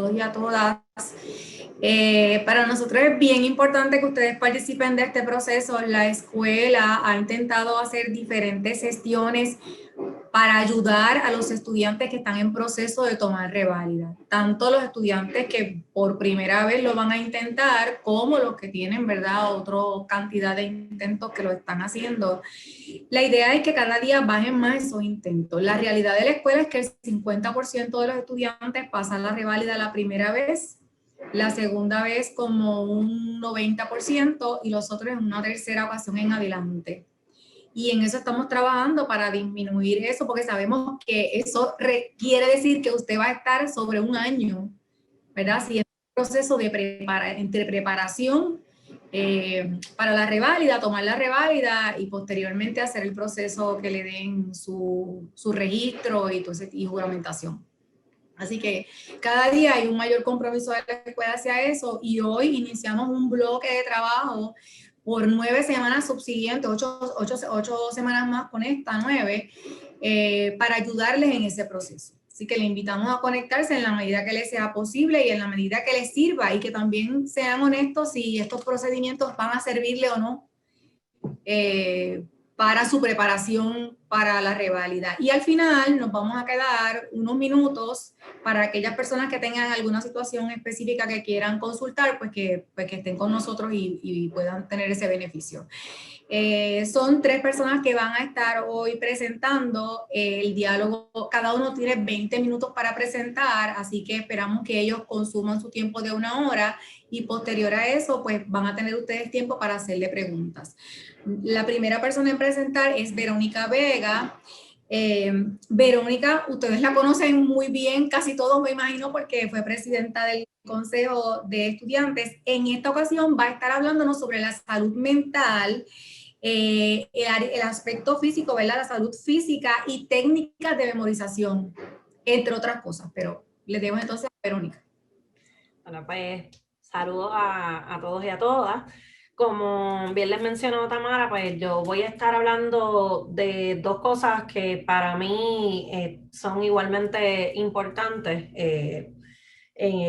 todos y a todas. Para nosotros es bien importante que ustedes participen de este proceso. La escuela ha intentado hacer diferentes gestiones para ayudar a los estudiantes que están en proceso de tomar reválida. Tanto los estudiantes que por primera vez lo van a intentar, como los que tienen, ¿verdad?, otra cantidad de intentos que lo están haciendo. La idea es que cada día bajen más esos intentos. La realidad de la escuela es que el 50% de los estudiantes pasan la reválida la primera vez, la segunda vez como un 90% y los otros en una tercera ocasión en adelante. Y en eso estamos trabajando para disminuir eso, porque sabemos que eso quiere decir que usted va a estar sobre un año, ¿verdad? Si es un proceso de entre preparación para la reválida, tomar la reválida y posteriormente hacer el proceso que le den su registro y juramentación. Así que cada día hay un mayor compromiso de la escuela hacia eso y hoy iniciamos un bloque de trabajo por 9 semanas subsiguientes, 8 semanas más con esta, 9, para ayudarles en ese proceso. Así que le invitamos a conectarse en la medida que les sea posible y en la medida que les sirva y que también sean honestos si estos procedimientos van a servirle o no para su preparación para la reválida. Y al final nos vamos a quedar unos minutos para aquellas personas que tengan alguna situación específica que quieran consultar, pues que estén con nosotros y puedan tener ese beneficio. Son 3 personas que van a estar hoy presentando el diálogo. Cada uno tiene 20 minutos para presentar, así que esperamos que ellos consuman su tiempo de 1 hora y posterior a eso, pues van a tener ustedes tiempo para hacerle preguntas. La primera persona en presentar es Verónica Vega. Verónica, ustedes la conocen muy bien, casi todos me imagino, porque fue presidenta del Consejo de Estudiantes. En esta ocasión va a estar hablándonos sobre la salud mental, el aspecto físico, ¿verdad? La salud física y técnicas de memorización, entre otras cosas, pero le dejo entonces a Verónica. Bueno, pues saludos a todos y a todas. Como bien les mencionó Tamara, pues yo voy a estar hablando de 2 cosas que para mí son igualmente importantes.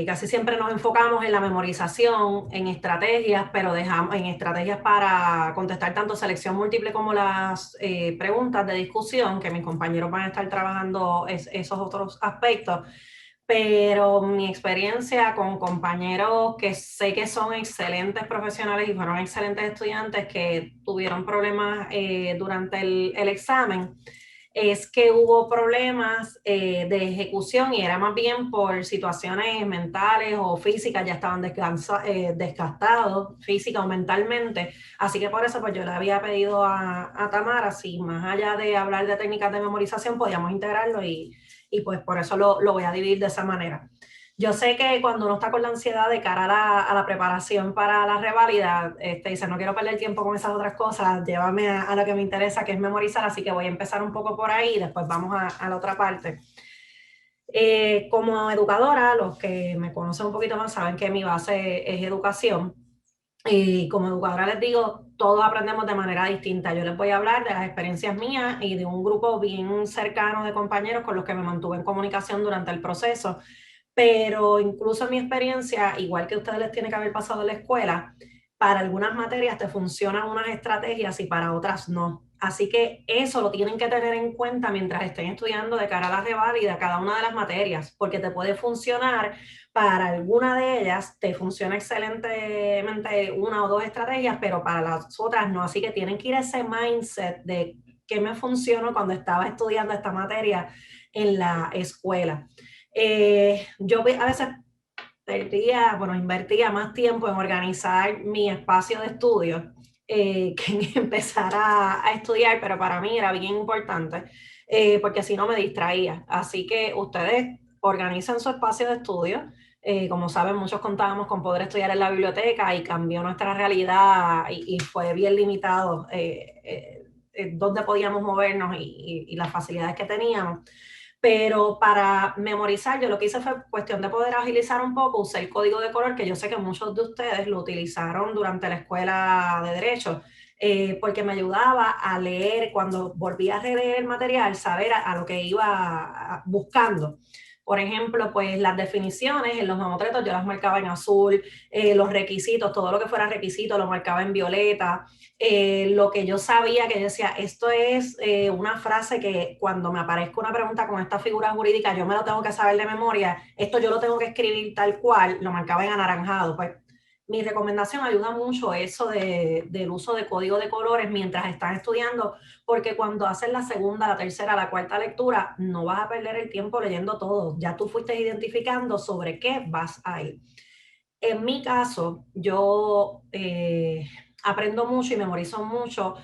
Casi siempre nos enfocamos en la memorización, en estrategias, pero dejamos en estrategias para contestar tanto selección múltiple como las preguntas de discusión, que mis compañeros van a estar trabajando esos otros aspectos. Pero mi experiencia con compañeros que sé que son excelentes profesionales y fueron excelentes estudiantes que tuvieron problemas durante el examen, es que hubo problemas de ejecución y era más bien por situaciones mentales o físicas, ya estaban desgastados física o mentalmente. Así que por eso pues yo le había pedido a Tamara si más allá de hablar de técnicas de memorización podíamos integrarlo y pues por eso lo voy a dividir de esa manera. Yo sé que cuando uno está con la ansiedad de cara a la preparación para la reválida, dice, no quiero perder tiempo con esas otras cosas, llévame a lo que me interesa, que es memorizar, así que voy a empezar un poco por ahí y después vamos a la otra parte. Como educadora, los que me conocen un poquito más saben que mi base es educación. Y como educadora les digo, todos aprendemos de manera distinta. Yo les voy a hablar de las experiencias mías y de un grupo bien cercano de compañeros con los que me mantuve en comunicación durante el proceso. Pero incluso en mi experiencia, igual que a ustedes les tiene que haber pasado en la escuela, para algunas materias te funcionan unas estrategias y para otras no. Así que eso lo tienen que tener en cuenta mientras estén estudiando de cara a la reválida cada una de las materias, porque te puede funcionar para alguna de ellas, te funciona excelentemente 1 o 2 estrategias, pero para las otras no. Así que tienen que ir a ese mindset de qué me funcionó cuando estaba estudiando esta materia en la escuela. Yo a veces invertía más tiempo en organizar mi espacio de estudio que en empezar a estudiar, pero para mí era bien importante porque si no me distraía. Así que ustedes organizan su espacio de estudio. Como saben, muchos contábamos con poder estudiar en la biblioteca y cambió nuestra realidad y fue bien limitado dónde podíamos movernos y las facilidades que teníamos. Pero para memorizar, yo lo que hice fue cuestión de poder agilizar un poco, usé el código de color, que yo sé que muchos de ustedes lo utilizaron durante la escuela de Derecho, porque me ayudaba a leer, cuando volvía a releer el material, saber a lo que iba buscando. Por ejemplo, pues las definiciones en los mamotretos yo las marcaba en azul, los requisitos, todo lo que fuera requisito lo marcaba en violeta, lo que yo sabía que yo decía, esto es una frase que cuando me aparezca una pregunta con esta figura jurídica, yo me lo tengo que saber de memoria, esto yo lo tengo que escribir tal cual, lo marcaba en anaranjado. Pues mi recomendación ayuda mucho eso del uso de código de colores mientras están estudiando, porque cuando haces la segunda, la tercera, la cuarta lectura, no vas a perder el tiempo leyendo todo. Ya tú fuiste identificando sobre qué vas a ir. En mi caso, yo aprendo mucho y memorizo mucho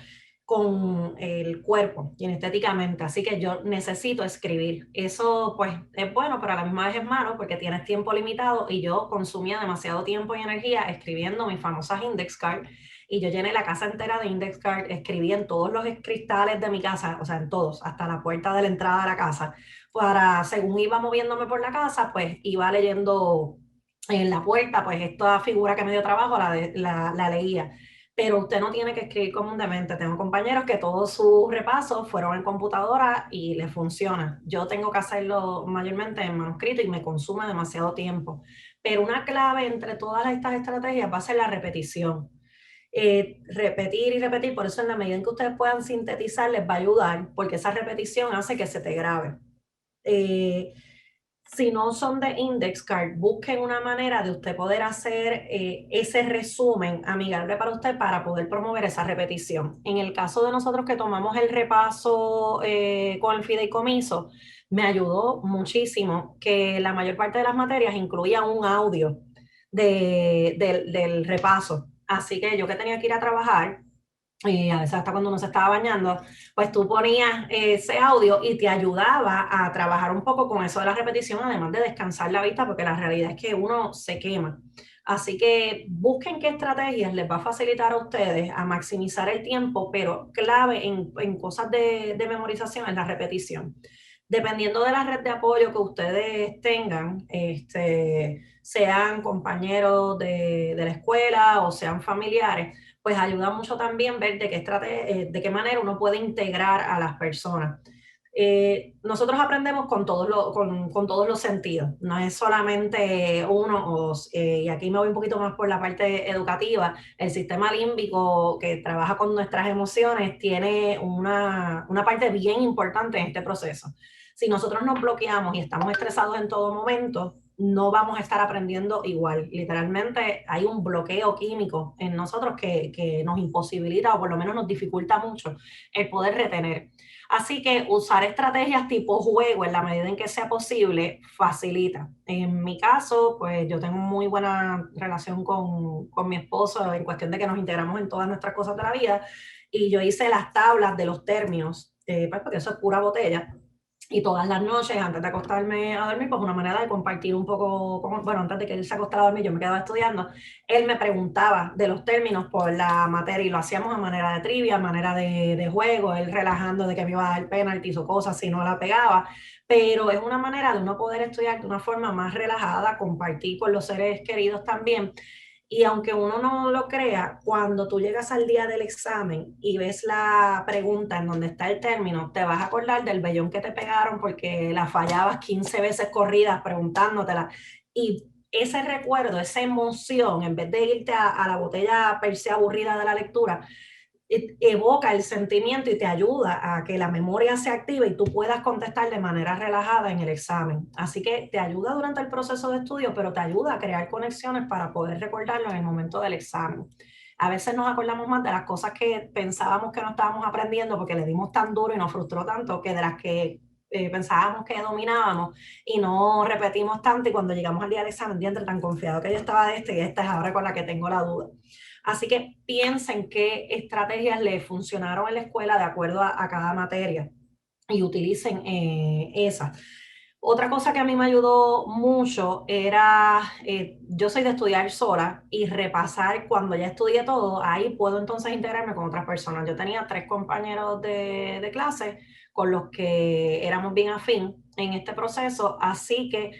con el cuerpo, kinestéticamente, así que yo necesito escribir. Eso pues es bueno, pero a la misma vez es malo porque tienes tiempo limitado y yo consumía demasiado tiempo y energía escribiendo mis famosas index cards y yo llené la casa entera de index cards, escribí en todos los cristales de mi casa, o sea, en todos, hasta la puerta de la entrada de la casa, para según iba moviéndome por la casa, pues iba leyendo en la puerta, pues esta figura que me dio trabajo la leía. Pero usted no tiene que escribir comúnmente. Tengo compañeros que todos sus repasos fueron en computadora y les funciona. Yo tengo que hacerlo mayormente en manuscrito y me consume demasiado tiempo. Pero una clave entre todas estas estrategias va a ser la repetición. Repetir y repetir, por eso en la medida en que ustedes puedan sintetizar les va a ayudar, porque esa repetición hace que se te grabe. Si no son de index card, busquen una manera de usted poder hacer ese resumen amigable para usted para poder promover esa repetición. En el caso de nosotros que tomamos el repaso con el fideicomiso, me ayudó muchísimo que la mayor parte de las materias incluía un audio del repaso. Así que yo que tenía que ir a trabajar, y a veces hasta cuando uno se estaba bañando, pues tú ponías ese audio y te ayudaba a trabajar un poco con eso de la repetición, además de descansar la vista, porque la realidad es que uno se quema. Así que busquen qué estrategias les va a facilitar a ustedes a maximizar el tiempo, pero clave en cosas de memorización es la repetición. Dependiendo de la red de apoyo que ustedes tengan, sean compañeros de la escuela o sean familiares, pues ayuda mucho también ver de qué manera uno puede integrar a las personas. Nosotros aprendemos con todos los sentidos, no es solamente uno o dos, y aquí me voy un poquito más por la parte educativa. El sistema límbico que trabaja con nuestras emociones tiene una parte bien importante en este proceso. Si nosotros nos bloqueamos y estamos estresados en todo momento, no vamos a estar aprendiendo igual. Literalmente hay un bloqueo químico en nosotros que nos imposibilita o por lo menos nos dificulta mucho el poder retener. Así que usar estrategias tipo juego en la medida en que sea posible facilita. En mi caso, pues yo tengo muy buena relación con mi esposo en cuestión de que nos integramos en todas nuestras cosas de la vida y yo hice las tablas de los términos, pues porque eso es pura botella y todas las noches, antes de acostarme a dormir, pues una manera de compartir un poco, bueno, antes de que él se acostara a dormir, yo me quedaba estudiando, él me preguntaba de los términos por la materia y lo hacíamos a manera de trivia, a manera de juego, él relajando de que me iba a dar penaltis o cosas si no la pegaba, pero es una manera de uno poder estudiar de una forma más relajada, compartir con los seres queridos también. Y aunque uno no lo crea, cuando tú llegas al día del examen y ves la pregunta en donde está el término, te vas a acordar del vellón que te pegaron porque la fallabas 15 veces corridas preguntándotela. Y ese recuerdo, esa emoción, en vez de irte a la botella per se aburrida de la lectura, evoca el sentimiento y te ayuda a que la memoria se active y tú puedas contestar de manera relajada en el examen. Así que te ayuda durante el proceso de estudio, pero te ayuda a crear conexiones para poder recordarlo en el momento del examen. A veces nos acordamos más de las cosas que pensábamos que no estábamos aprendiendo porque le dimos tan duro y nos frustró tanto que de las que pensábamos que dominábamos y no repetimos tanto y cuando llegamos al día del examen, día tan confiado que yo estaba de y esta es ahora con la que tengo la duda. Así que piensen qué estrategias le funcionaron en la escuela de acuerdo a cada materia y utilicen esas. Otra cosa que a mí me ayudó mucho era, yo soy de estudiar sola y repasar cuando ya estudié todo, ahí puedo entonces integrarme con otras personas. Yo tenía 3 compañeros de clase con los que éramos bien afín en este proceso, así que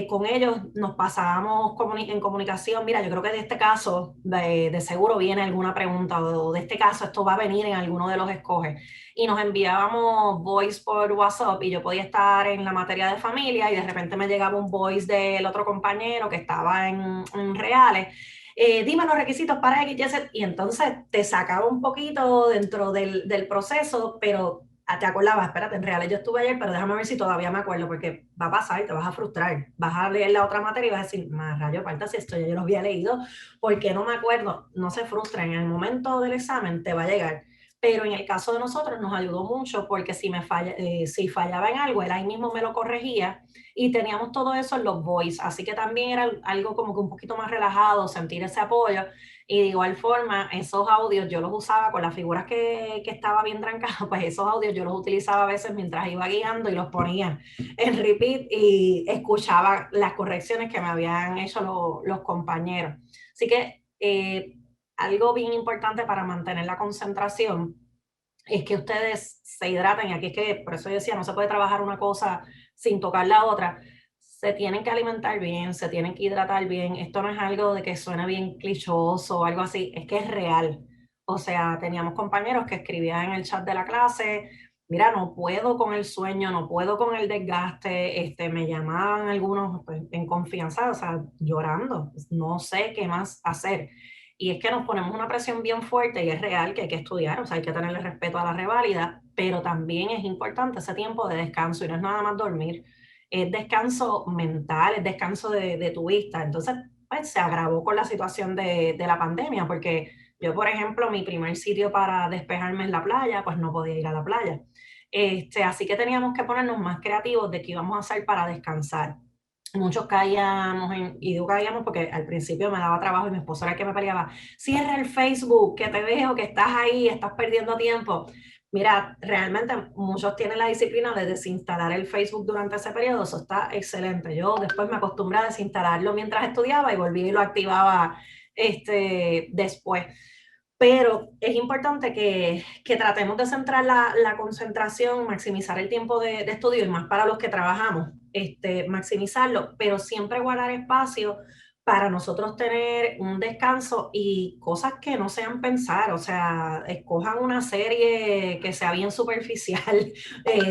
Con ellos nos pasábamos en comunicación. Mira, yo creo que de este caso de seguro viene alguna pregunta, o de este caso esto va a venir en alguno de los escoges. Y nos enviábamos voice por WhatsApp y yo podía estar en la materia de familia y de repente me llegaba un voice del otro compañero que estaba en reales. Dime los requisitos para X, Y, Z, y entonces te sacaba un poquito dentro del proceso, pero te acordabas, espérate, en reales yo estuve ayer, pero déjame ver si todavía me acuerdo, porque va a pasar, te vas a frustrar, vas a leer la otra materia y vas a decir, más rayo, falta si esto ya yo lo había leído, porque no me acuerdo. No se frustren, en el momento del examen te va a llegar. Pero en el caso de nosotros nos ayudó mucho porque si fallaba en algo, él ahí mismo me lo corregía y teníamos todo eso en los voice, así que también era algo como que un poquito más relajado, sentir ese apoyo. Y de igual forma, esos audios yo los usaba con las figuras que estaba bien trancadas, pues esos audios yo los utilizaba a veces mientras iba guiando y los ponía en repeat y escuchaba las correcciones que me habían hecho los compañeros. Así que algo bien importante para mantener la concentración es que ustedes se hidraten. Y aquí es que, por eso yo decía, no se puede trabajar una cosa sin tocar la otra. Se tienen que alimentar bien, se tienen que hidratar bien. Esto no es algo de que suene bien clichoso o algo así, es que es real. O sea, teníamos compañeros que escribían en el chat de la clase, mira, no puedo con el sueño, no puedo con el desgaste, me llamaban algunos pues, en confianza, o sea, llorando, no sé qué más hacer. Y es que nos ponemos una presión bien fuerte y es real que hay que estudiar, o sea, hay que tenerle respeto a la reválida, pero también es importante ese tiempo de descanso y no es nada más dormir, es descanso mental, es descanso de tu vista. Entonces, pues se agravó con la situación de la pandemia, porque yo, por ejemplo, mi primer sitio para despejarme en la playa, pues no podía ir a la playa. Así que teníamos que ponernos más creativos de qué íbamos a hacer para descansar. Muchos caíamos y digo caíamos porque al principio me daba trabajo y mi esposo era el que me peleaba, cierra el Facebook, que te veo, que estás ahí, estás perdiendo tiempo. Mira, realmente muchos tienen la disciplina de desinstalar el Facebook durante ese periodo, eso está excelente. Yo después me acostumbré a desinstalarlo mientras estudiaba y volví y lo activaba después. Pero es importante que tratemos de centrar la concentración, maximizar el tiempo de estudio y más para los que trabajamos, maximizarlo, pero siempre guardar espacio para nosotros tener un descanso y cosas que no sean pensar, o sea, escojan una serie que sea bien superficial.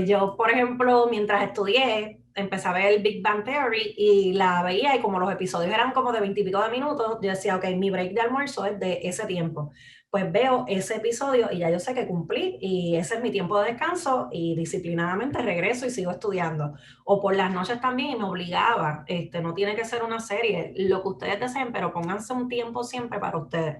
Yo, por ejemplo, mientras estudié, empecé a ver el Big Bang Theory y la veía y como los episodios eran como de 20 y pico de minutos, yo decía, ok, mi break de almuerzo es de ese tiempo, pues veo ese episodio y ya yo sé que cumplí y ese es mi tiempo de descanso y disciplinadamente regreso y sigo estudiando. O por las noches también y me obligaba, no tiene que ser una serie, lo que ustedes deseen, pero pónganse un tiempo siempre para ustedes.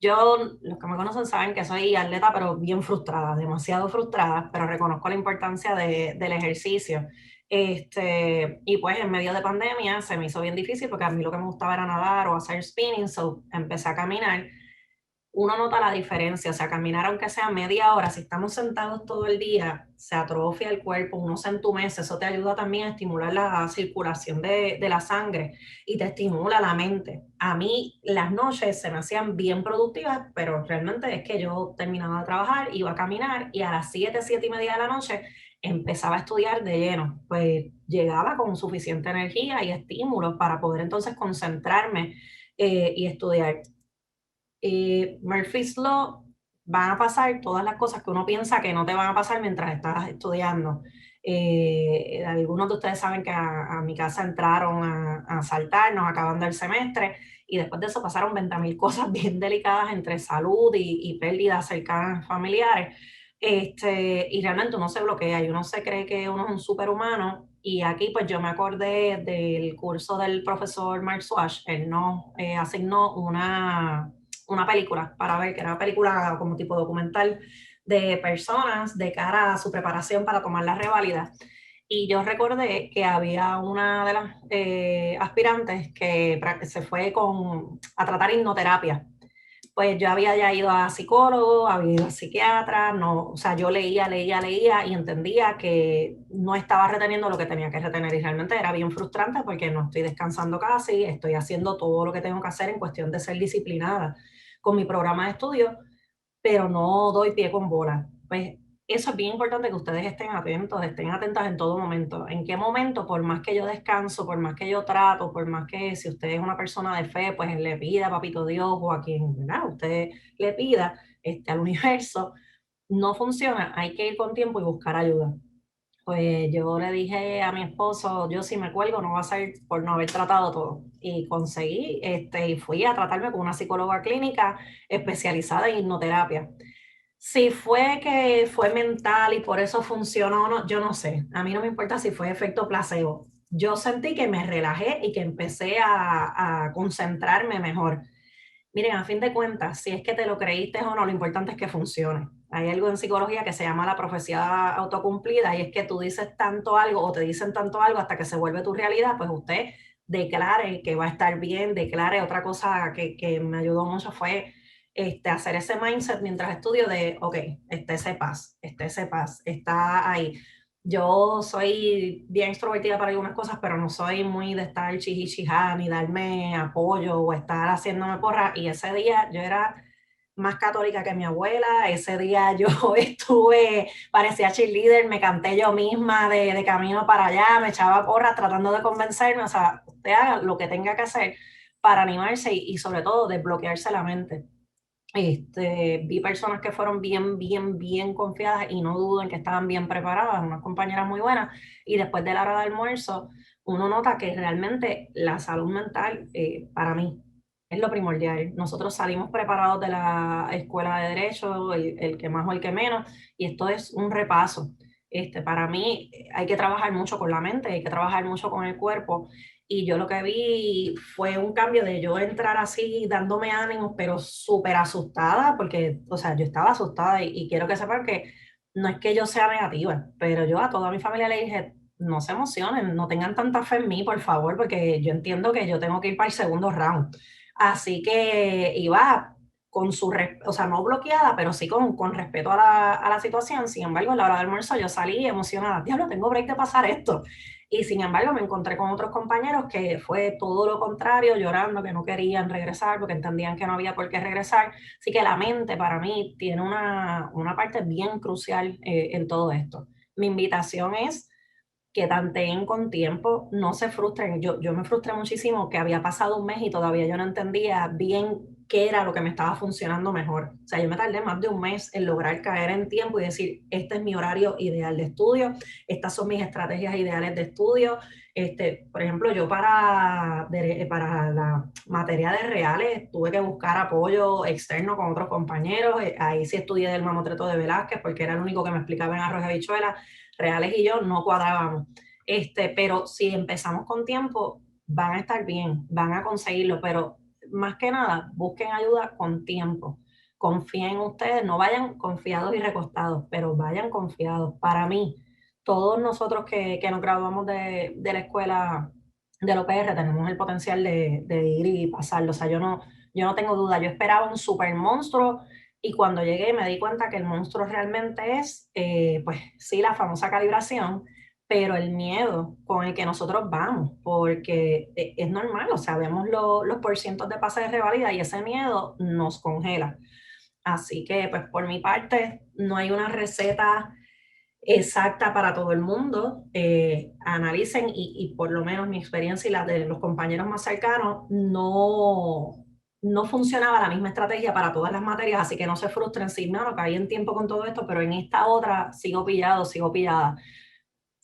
Yo, los que me conocen saben que soy atleta, pero bien frustrada, demasiado frustrada, pero reconozco la importancia del ejercicio. Y pues en medio de pandemia se me hizo bien difícil porque a mí lo que me gustaba era nadar o hacer spinning, so empecé a caminar. Uno nota la diferencia, o sea, caminar aunque sea media hora, si estamos sentados todo el día, se atrofia el cuerpo, uno se entumece, eso te ayuda también a estimular la circulación de la sangre y te estimula la mente. A mí las noches se me hacían bien productivas, pero realmente es que yo terminaba de trabajar, iba a caminar y a las 7, 7:30 de la noche empezaba a estudiar de lleno, pues llegaba con suficiente energía y estímulos para poder entonces concentrarme y estudiar. Murphy's Law, van a pasar todas las cosas que uno piensa que no te van a pasar mientras estás estudiando. Algunos de ustedes saben que a mi casa entraron a asaltarnos acabando el semestre y después de eso pasaron 20.000 cosas bien delicadas entre salud y pérdidas cercanas familiares. Y realmente uno se bloquea y uno se cree que uno es un superhumano. Y aquí pues yo me acordé del curso del profesor Mark Swash. Él nos asignó una película para ver, que era una película como tipo documental de personas de cara a su preparación para tomar la reválida. Y yo recordé que había una de las aspirantes que se fue a tratar hipnoterapia. Pues yo había ya ido a psicólogo, había ido a psiquiatra, no, o sea, yo leía y entendía que no estaba reteniendo lo que tenía que retener y realmente era bien frustrante porque no estoy descansando casi, estoy haciendo todo lo que tengo que hacer en cuestión de ser disciplinada con mi programa de estudio, pero no doy pie con bola. Pues eso es bien importante que ustedes estén atentos, estén atentas en todo momento. ¿En qué momento? Por más que yo descanso, por más que yo trato, por más que si usted es una persona de fe, pues le pida a Papito Dios o a quien, ¿verdad? Usted le pida al universo, no funciona, hay que ir con tiempo y buscar ayuda. Pues yo le dije a mi esposo, yo si me cuelgo no va a ser por no haber tratado todo. Y conseguí, y fui a tratarme con una psicóloga clínica especializada en hipnoterapia. Si fue que fue mental y por eso funcionó o no, yo no sé. A mí no me importa si fue efecto placebo. Yo sentí que me relajé y que empecé a concentrarme mejor. Miren, a fin de cuentas, si es que te lo creíste o no, lo importante es que funcione. Hay algo en psicología que se llama la profecía autocumplida y es que tú dices tanto algo o te dicen tanto algo hasta que se vuelve tu realidad, pues usted declare que va a estar bien, declare otra cosa que me ayudó mucho fue hacer ese mindset mientras estudio de, ok, esté paz, está ahí. Yo soy bien extrovertida para algunas cosas, pero no soy muy de estar chihichijá ni darme apoyo o estar haciéndome porra. Y ese día yo era más católica que mi abuela. Ese día yo parecía cheerleader, me canté yo misma de camino para allá, me echaba porras tratando de convencerme. O sea, usted haga lo que tenga que hacer para animarse y sobre todo desbloquearse la mente. Vi personas que fueron bien confiadas y no dudo en que estaban bien preparadas, unas compañeras muy buenas, y después de la hora de almuerzo, uno nota que realmente la salud mental, para mí, es lo primordial. Nosotros salimos preparados de la escuela de Derecho, el que más o el que menos, y esto es un repaso. Para mí hay que trabajar mucho con la mente, hay que trabajar mucho con el cuerpo, y yo lo que vi fue un cambio de yo entrar así dándome ánimos, pero súper asustada, porque, o sea, yo estaba asustada y quiero que sepan que no es que yo sea negativa, pero yo a toda mi familia le dije, no se emocionen, no tengan tanta fe en mí, por favor, porque yo entiendo que yo tengo que ir para el segundo round. Así que iba con o sea, no bloqueada, pero sí con respeto a la situación. Sin embargo, a la hora del almuerzo yo salí emocionada, diablo, tengo break de pasar esto. Y sin embargo, me encontré con otros compañeros que fue todo lo contrario, llorando, que no querían regresar porque entendían que no había por qué regresar. Así que la mente para mí tiene una parte bien crucial en todo esto. Mi invitación es que tanteen con tiempo, no se frustren. Yo me frustré muchísimo que había pasado un mes y todavía yo no entendía bien qué era lo que me estaba funcionando mejor. O sea, yo me tardé más de un mes en lograr caer en tiempo y decir, este es mi horario ideal de estudio, estas son mis estrategias ideales de estudio. Por ejemplo, yo para la materia de reales tuve que buscar apoyo externo con otros compañeros. Ahí sí estudié del mamotreto de Velázquez porque era el único que me explicaba en arroz y habichuela. Reales y yo no cuadrábamos. Pero si empezamos con tiempo, van a estar bien, van a conseguirlo, pero más que nada, busquen ayuda con tiempo. Confíen en ustedes, no vayan confiados y recostados, pero vayan confiados. Para mí, todos nosotros que nos graduamos de la escuela del OPR tenemos el potencial de ir y pasarlo. O sea, yo no tengo duda. Yo esperaba un super monstruo y cuando llegué me di cuenta que el monstruo realmente es, pues sí, la famosa calibración, pero el miedo con el que nosotros vamos, porque es normal, o sea, vemos los porcientos de pase de revalida y ese miedo nos congela. Así que, pues por mi parte, no hay una receta exacta para todo el mundo. Analicen y por lo menos mi experiencia y la de los compañeros más cercanos, no funcionaba la misma estrategia para todas las materias, así que no se frustren si no caí en tiempo con todo esto, pero en esta otra sigo pillado, sigo pillada.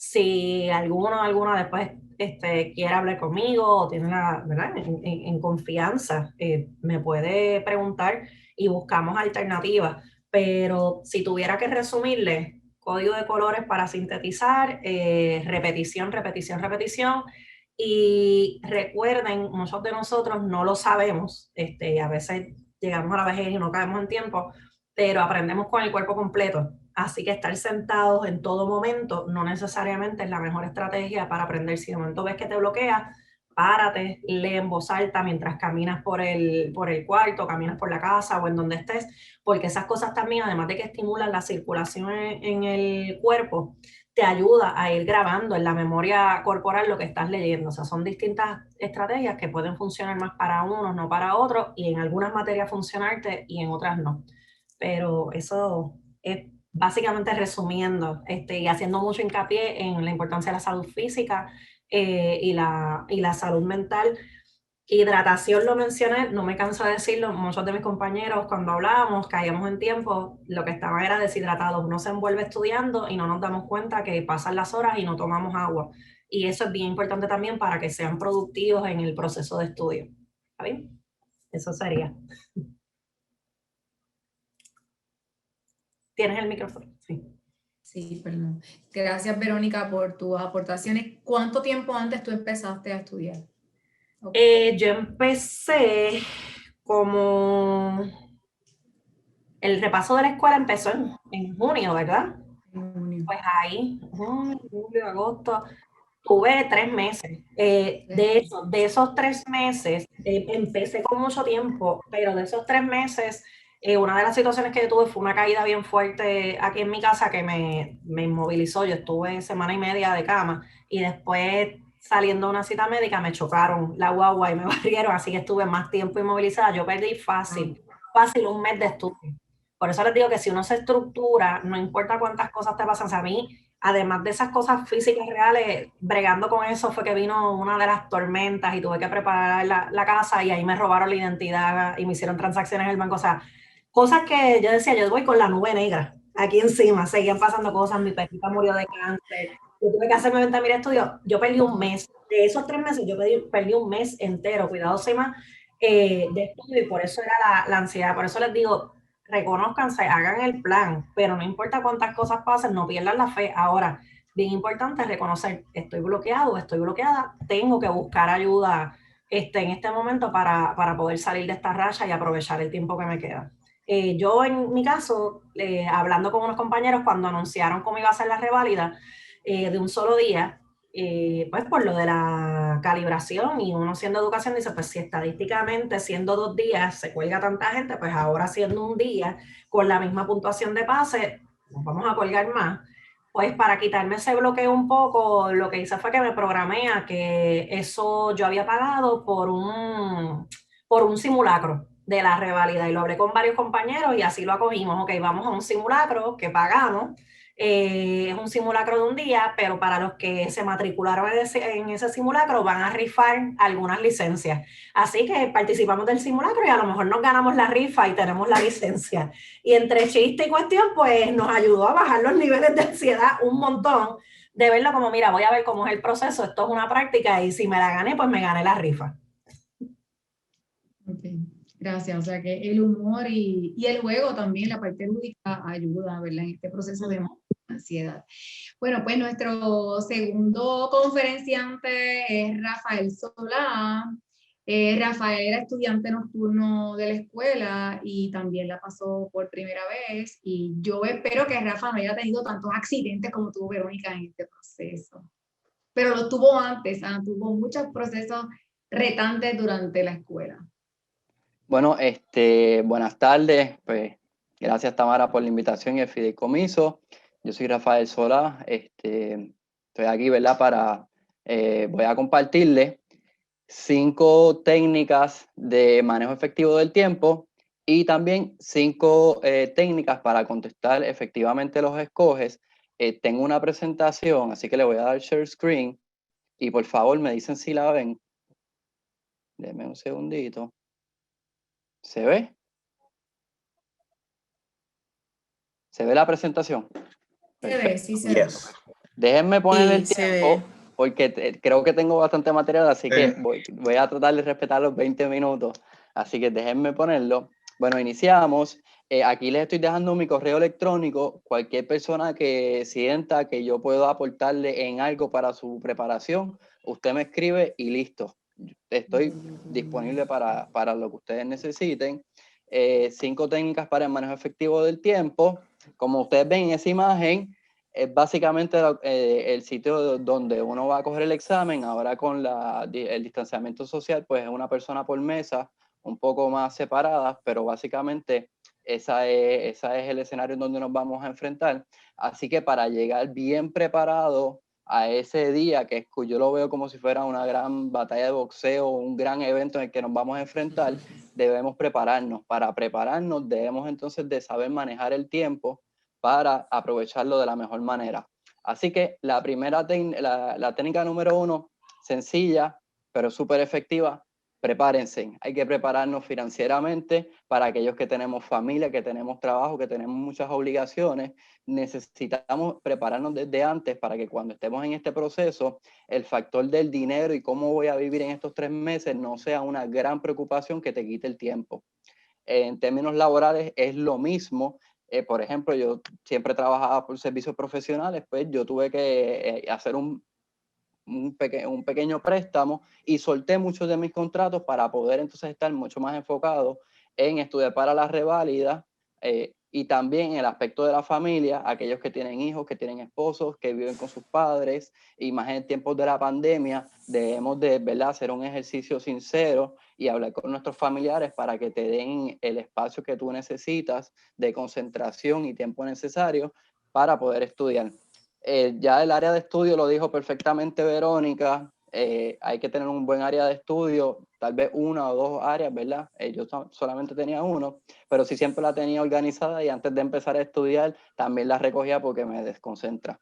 Si alguna después quiere hablar conmigo o tiene una, ¿verdad? En confianza, me puede preguntar y buscamos alternativas. Pero si tuviera que resumirle, código de colores para sintetizar, repetición. Y recuerden, muchos de nosotros no lo sabemos, a veces llegamos a la vejez y no caemos en tiempo, pero aprendemos con el cuerpo completo. Así que estar sentados en todo momento no necesariamente es la mejor estrategia para aprender. Si de momento ves que te bloquea, párate, lee en voz alta mientras caminas por el cuarto, caminas por la casa o en donde estés, porque esas cosas también, además de que estimulan la circulación en el cuerpo, te ayuda a ir grabando en la memoria corporal lo que estás leyendo. O sea, son distintas estrategias que pueden funcionar más para unos, no para otros, y en algunas materias funcionarte y en otras no. Pero eso es básicamente resumiendo y haciendo mucho hincapié en la importancia de la salud física y la salud mental. Hidratación lo mencioné, no me canso de decirlo, muchos de mis compañeros cuando hablábamos, caíamos en tiempo, lo que estaban era deshidratados, uno se envuelve estudiando y no nos damos cuenta que pasan las horas y no tomamos agua. Y eso es bien importante también para que sean productivos en el proceso de estudio. ¿Está bien? Eso sería. ¿Tienes el micrófono? Sí. Sí, perdón. Gracias, Verónica, por tus aportaciones. ¿Cuánto tiempo antes tú empezaste a estudiar? Yo empecé como... El repaso de la escuela empezó en junio, ¿verdad? En junio. Pues ahí, junio, julio, agosto, tuve 3 meses. De hecho, de esos 3 meses, empecé con mucho tiempo, pero de esos 3 meses, una de las situaciones que yo tuve fue una caída bien fuerte aquí en mi casa que me inmovilizó. Yo estuve semana y media de cama y después saliendo a una cita médica me chocaron la guagua y me barrieron, así que estuve más tiempo inmovilizada. Yo perdí fácil 1 mes de estudio. Por eso les digo que si uno se estructura, no importa cuántas cosas te pasan, o sea, a mí además de esas cosas físicas reales, bregando con eso fue que vino una de las tormentas y tuve que preparar la casa y ahí me robaron la identidad y me hicieron transacciones en el banco. O sea, cosas que yo decía, yo voy con la nube negra aquí encima, seguían pasando cosas, mi perrita murió de cáncer, yo tuve que hacerme 20.000 estudios, yo perdí un mes. De esos 3 meses, yo perdí un mes entero, cuidado, Sima, de estudio y por eso era la ansiedad. Por eso les digo, reconózcanse, hagan el plan, pero no importa cuántas cosas pasen, no pierdan la fe. Ahora, bien importante es reconocer, estoy bloqueado, estoy bloqueada, tengo que buscar ayuda en este momento para poder salir de esta racha y aprovechar el tiempo que me queda. Yo en mi caso, hablando con unos compañeros cuando anunciaron cómo iba a ser la reválida de un solo día, pues por lo de la calibración y uno siendo educación dice, pues si estadísticamente siendo 2 días se cuelga tanta gente, pues ahora siendo un día con la misma puntuación de pase, nos vamos a colgar más. Pues para quitarme ese bloqueo un poco, lo que hice fue que me programé a que eso yo había pagado por un simulacro de la reválida y lo hablé con varios compañeros y así lo acogimos. Ok, vamos a un simulacro que pagamos, es un simulacro de un día, pero para los que se matricularon en ese simulacro van a rifar algunas licencias. Así que participamos del simulacro y a lo mejor nos ganamos la rifa y tenemos la licencia. Y entre chiste y cuestión, pues nos ayudó a bajar los niveles de ansiedad un montón, de verlo como, mira, voy a ver cómo es el proceso, esto es una práctica y si me la gané, pues me gané la rifa. Ok, gracias. O sea que el humor y el juego también, la parte lúdica, ayuda, ¿verdad? En este proceso de ansiedad. Bueno, pues nuestro segundo conferenciante es Rafael Solá. Rafael era estudiante nocturno de la escuela y también la pasó por primera vez. Y yo espero que Rafa no haya tenido tantos accidentes como tuvo Verónica en este proceso. Pero lo tuvo antes, tuvo muchos procesos retantes durante la escuela. Bueno, buenas tardes. Pues gracias, Tamara, por la invitación y el fideicomiso. Yo soy Rafael Solá. Estoy aquí, ¿verdad? Voy a compartirles 5 técnicas de manejo efectivo del tiempo y también 5 técnicas para contestar efectivamente los escoges. Tengo una presentación, así que le voy a dar share screen y por favor me dicen si la ven. Denme un segundito. ¿Se ve? ¿Se ve la presentación? Se ve, sí se ve. Déjenme poner el Sí, se tiempo ve. porque creo que tengo bastante material, así que voy a tratar de respetar los 20 minutos. Así que déjenme ponerlo. Bueno, iniciamos. Aquí les estoy dejando mi correo electrónico. Cualquier persona que sienta que yo puedo aportarle en algo para su preparación, usted me escribe y listo. Estoy disponible para lo que ustedes necesiten. 5 técnicas para el manejo efectivo del tiempo. Como ustedes ven en esa imagen, es básicamente el sitio donde uno va a coger el examen. Ahora con el distanciamiento social, pues es una persona por mesa, un poco más separadas, pero básicamente ese es el escenario en donde nos vamos a enfrentar. Así que para llegar bien preparado a ese día, que yo lo veo como si fuera una gran batalla de boxeo, un gran evento en el que nos vamos a enfrentar, debemos prepararnos. Para prepararnos debemos entonces de saber manejar el tiempo, para aprovecharlo de la mejor manera. Así que la técnica número 1, sencilla, pero súper efectiva, prepárense. Hay que prepararnos financieramente para aquellos que tenemos familia, que tenemos trabajo, que tenemos muchas obligaciones. Necesitamos prepararnos desde antes para que cuando estemos en este proceso, el factor del dinero y cómo voy a vivir en estos 3 meses no sea una gran preocupación que te quite el tiempo. En términos laborales es lo mismo. Por ejemplo, yo siempre trabajaba por servicios profesionales, pues yo tuve que hacer un pequeño préstamo y solté muchos de mis contratos para poder entonces estar mucho más enfocado en estudiar para la reválida y también en el aspecto de la familia, aquellos que tienen hijos, que tienen esposos, que viven con sus padres, y más en tiempos de la pandemia, debemos de, ¿verdad?, hacer un ejercicio sincero y hablar con nuestros familiares para que te den el espacio que tú necesitas de concentración y tiempo necesario para poder estudiar. Ya el área de estudio lo dijo perfectamente Verónica, hay que tener un buen área de estudio, tal vez 1 o 2 áreas, ¿verdad? Yo solamente tenía 1, pero sí siempre la tenía organizada y antes de empezar a estudiar también la recogía porque me desconcentra.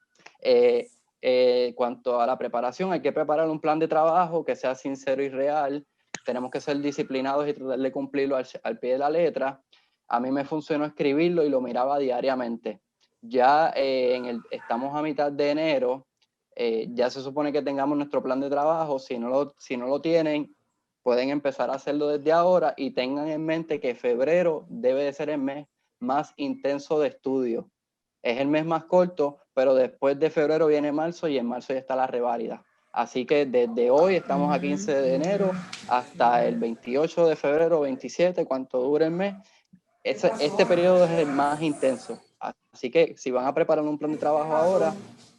Cuanto a la preparación, hay que preparar un plan de trabajo que sea sincero y real. Tenemos que ser disciplinados y tratar de cumplirlo al pie de la letra. A mí me funcionó escribirlo y lo miraba diariamente. Ya estamos a mitad de enero, ya se supone que tengamos nuestro plan de trabajo. Si no lo tienen, pueden empezar a hacerlo desde ahora y tengan en mente que febrero debe de ser el mes más intenso de estudio. Es el mes más corto, pero después de febrero viene marzo y en marzo ya está la reválida. Así que desde hoy estamos a 15 de enero hasta el 28 de febrero, 27, cuanto dure el mes. Este periodo es el más intenso. Así que si van a preparar un plan de trabajo ahora,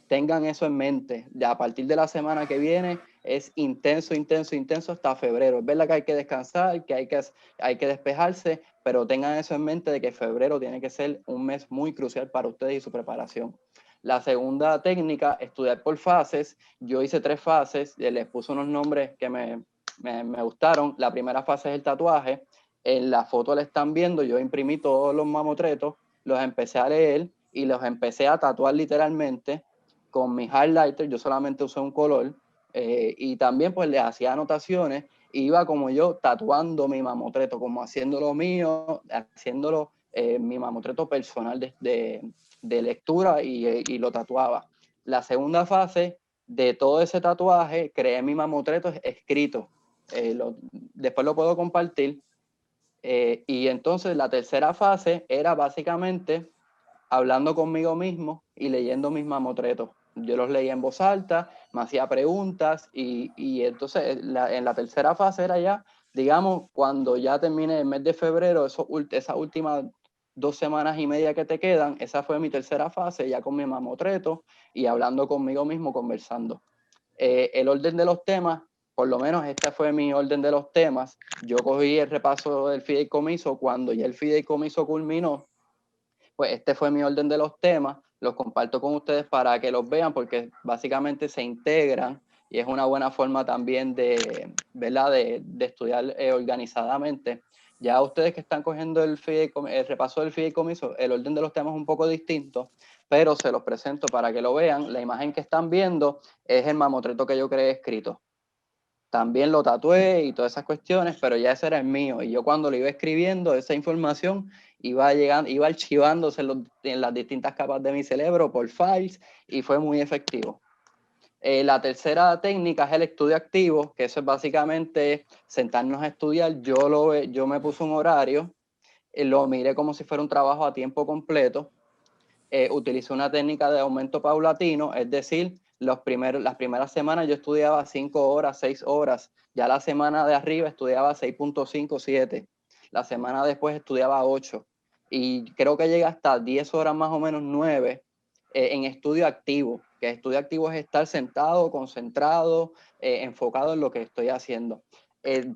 tengan eso en mente. Ya a partir de la semana que viene es intenso, intenso, intenso hasta febrero. Es verdad que hay que descansar, que hay que despejarse, pero tengan eso en mente de que febrero tiene que ser un mes muy crucial para ustedes y su preparación. La segunda técnica, estudiar por fases. Yo hice 3 fases, les puse unos nombres que me gustaron. La primera fase es el tatuaje. En la foto la están viendo, yo imprimí todos los mamotretos, los empecé a leer y los empecé a tatuar literalmente con mi highlighter. Yo solamente usé un color y también pues le hacía anotaciones. Iba como yo tatuando mi mamotreto, como haciendo lo mío, haciéndolo mi mamotreto personal de lectura y lo tatuaba. La segunda fase de todo ese tatuaje, creé mi mamotreto escrito. Después lo puedo compartir. Y entonces la tercera fase era básicamente hablando conmigo mismo y leyendo mis mamotretos. Yo los leía en voz alta, me hacía preguntas y entonces en la tercera fase era ya, digamos, cuando ya termine el mes de febrero, esas últimas 2 semanas y media que te quedan, esa fue mi tercera fase, ya con mi mamotreto y hablando conmigo mismo, conversando. El orden de los temas, por lo menos este fue mi orden de los temas. Yo cogí el repaso del fideicomiso. Cuando ya el fideicomiso culminó, pues este fue mi orden de los temas. Los comparto con ustedes para que los vean porque básicamente se integran y es una buena forma también ¿verdad?, de estudiar organizadamente. Ya ustedes que están cogiendo el repaso del fideicomiso, el orden de los temas es un poco distinto, pero se los presento para que lo vean. La imagen que están viendo es el mamotreto que yo creé escrito. También lo tatué y todas esas cuestiones, pero ya ese era el mío. Y yo cuando lo iba escribiendo, esa información iba archivándose en las distintas capas de mi cerebro por files y fue muy efectivo. La tercera técnica es el estudio activo, que eso es básicamente sentarnos a estudiar. Yo me puse un horario, lo miré como si fuera un trabajo a tiempo completo. Utilicé una técnica de aumento paulatino, es decir, las primeras semanas yo estudiaba 5 horas, 6 horas, ya la semana de arriba estudiaba 6.5, 7, la semana después estudiaba 8 y creo que llega hasta 10 horas más o menos, 9 en estudio activo, que estudio activo es estar sentado, concentrado, enfocado en lo que estoy haciendo.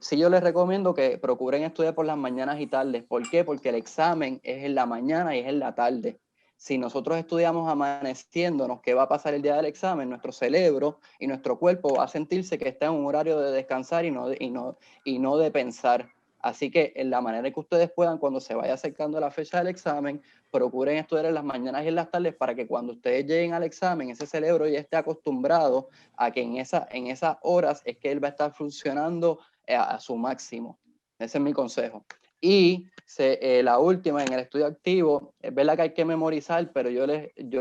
Sí, yo les recomiendo que procuren estudiar por las mañanas y tardes. ¿Por qué? Porque el examen es en la mañana y es en la tarde. Si nosotros estudiamos amaneciéndonos, ¿qué va a pasar el día del examen? Nuestro cerebro y nuestro cuerpo va a sentirse que está en un horario de descansar y no de pensar. Así que en la manera que ustedes puedan, cuando se vaya acercando la fecha del examen, procuren estudiar en las mañanas y en las tardes para que cuando ustedes lleguen al examen, ese cerebro ya esté acostumbrado a que en esas horas es que él va a estar funcionando a su máximo. Ese es mi consejo. Y la última, en el estudio activo, es verdad que hay que memorizar, pero yo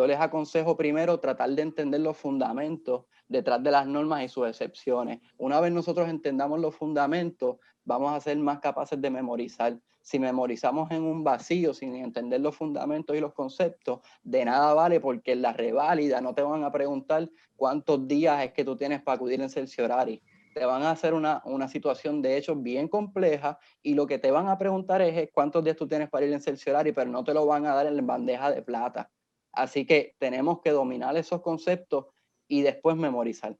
les aconsejo primero tratar de entender los fundamentos detrás de las normas y sus excepciones. Una vez nosotros entendamos los fundamentos, vamos a ser más capaces de memorizar. Si memorizamos en un vacío, sin entender los fundamentos y los conceptos, de nada vale, porque en la reválida no te van a preguntar cuántos días es que tú tienes para acudir en cerciorari. Te van a hacer una situación de hecho bien compleja y lo que te van a preguntar es cuántos días tú tienes para ir en cerciorari, pero no te lo van a dar en bandeja de plata. Así que tenemos que dominar esos conceptos y después memorizar.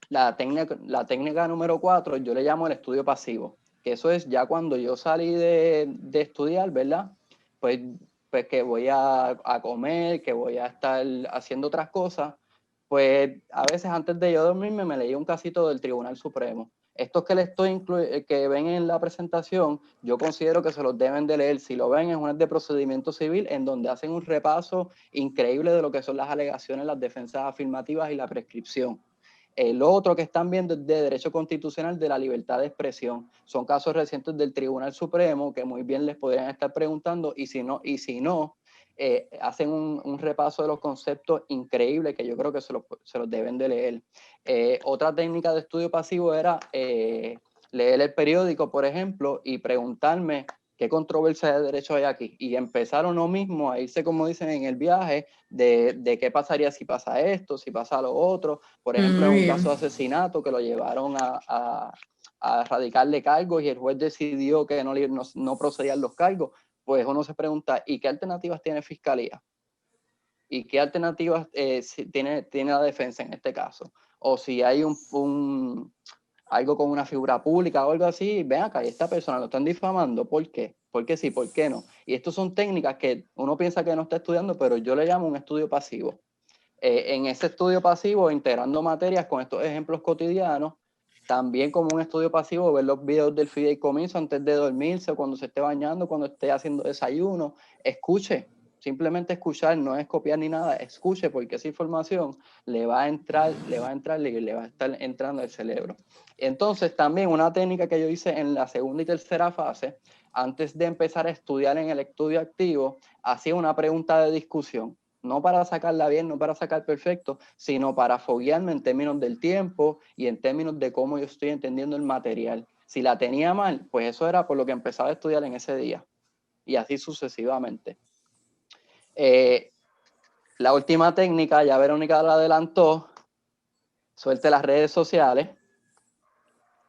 La técnica número 4, yo le llamo el estudio pasivo, que eso es ya cuando yo salí de estudiar, ¿verdad? Pues que voy a comer, que voy a estar haciendo otras cosas, pues a veces antes de yo dormirme me leí un casito del Tribunal Supremo. Estos que ven en la presentación, yo considero que se los deben de leer. Si lo ven, es una de procedimiento civil en donde hacen un repaso increíble de lo que son las alegaciones, las defensas afirmativas y la prescripción. Lo otro que están viendo es de derecho constitucional de la libertad de expresión. Son casos recientes del Tribunal Supremo que muy bien les podrían estar preguntando y si no, hacen un repaso de los conceptos increíbles que yo creo que se los deben de leer. Otra técnica de estudio pasivo era leer el periódico, por ejemplo, y preguntarme qué controversia de derecho hay aquí. Y empezar uno mismo a irse, como dicen en el viaje, de qué pasaría si pasa esto, si pasa lo otro. Por ejemplo, en un caso de asesinato que lo llevaron a radicarle cargos y el juez decidió que no procedían los cargos, pues uno se pregunta, ¿y qué alternativas tiene Fiscalía? ¿Y qué alternativas tiene la defensa en este caso? O si hay algo con una figura pública o algo así, ven acá, y esta persona lo están difamando, ¿por qué? ¿Por qué sí? ¿Por qué no? Y estas son técnicas que uno piensa que no está estudiando, pero yo le llamo un estudio pasivo. En ese estudio pasivo, integrando materias con estos ejemplos cotidianos, también como un estudio pasivo, ver los videos del fideicomiso antes de dormirse, o cuando se esté bañando, cuando esté haciendo desayuno, escuche, simplemente escuchar, no es copiar ni nada, escuche, porque esa información le va a entrar y le va a estar entrando al cerebro. Entonces, también una técnica que yo hice en la segunda y tercera fase, antes de empezar a estudiar en el estudio activo, hacía una pregunta de discusión. No para sacarla bien, no para sacar perfecto, sino para foguearme en términos del tiempo y en términos de cómo yo estoy entendiendo el material. Si la tenía mal, pues eso era por lo que empezaba a estudiar en ese día. Y así sucesivamente. La última técnica, ya Verónica la adelantó, suelte las redes sociales.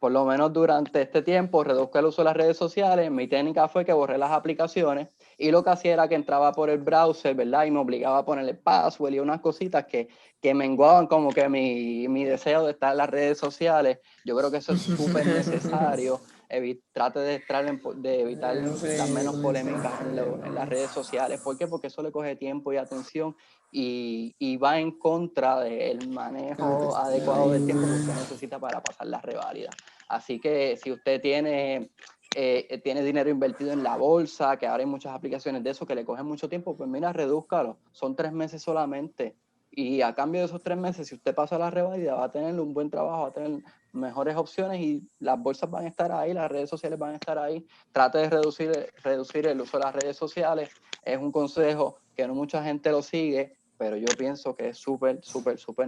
Por lo menos durante este tiempo reduzco el uso de las redes sociales. Mi técnica fue que borré las aplicaciones y lo que hacía era que entraba por el browser, ¿verdad? Y me obligaba a ponerle password y unas cositas que menguaban como que mi deseo de estar en las redes sociales. Yo creo que eso es súper necesario. Trate de evitar las menos polémicas en las redes sociales. ¿Por qué? Porque eso le coge tiempo y atención y va en contra del manejo adecuado del tiempo que usted necesita para pasar la reválida. Así que si usted tiene dinero invertido en la bolsa, que ahora hay muchas aplicaciones de eso que le cogen mucho tiempo, pues mira, redúzcalo. Son 3 meses solamente. Y a cambio de esos 3 meses, si usted pasa la reválida, va a tener un buen trabajo, va a tener mejores opciones y las bolsas van a estar ahí, las redes sociales van a estar ahí. Trate de reducir el uso de las redes sociales. Es un consejo que no mucha gente lo sigue, pero yo pienso que es súper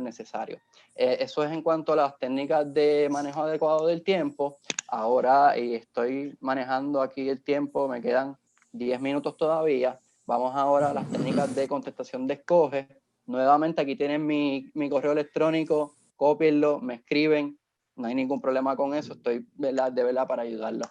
necesario. Eso es en cuanto a las técnicas de manejo adecuado del tiempo. Ahora estoy manejando aquí el tiempo, me quedan 10 minutos todavía. Vamos ahora a las técnicas de contestación de escoge. Nuevamente aquí tienen mi correo electrónico, cópienlo, me escriben, no hay ningún problema con eso, estoy de verdad para ayudarlos.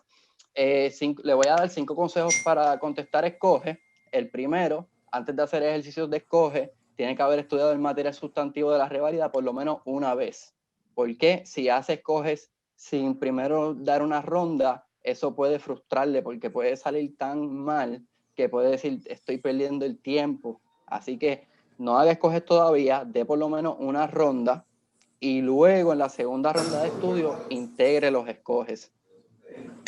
Le voy a dar 5 consejos para contestar escoge. El primero, antes de hacer ejercicios de escoge, tiene que haber estudiado el material sustantivo de la reválida por lo menos una vez. Porque si hace escoges sin primero dar una ronda, eso puede frustrarle porque puede salir tan mal que puede decir, estoy perdiendo el tiempo. Así que no haga escoges todavía, dé por lo menos una ronda y luego en la segunda ronda de estudio integre los escoges.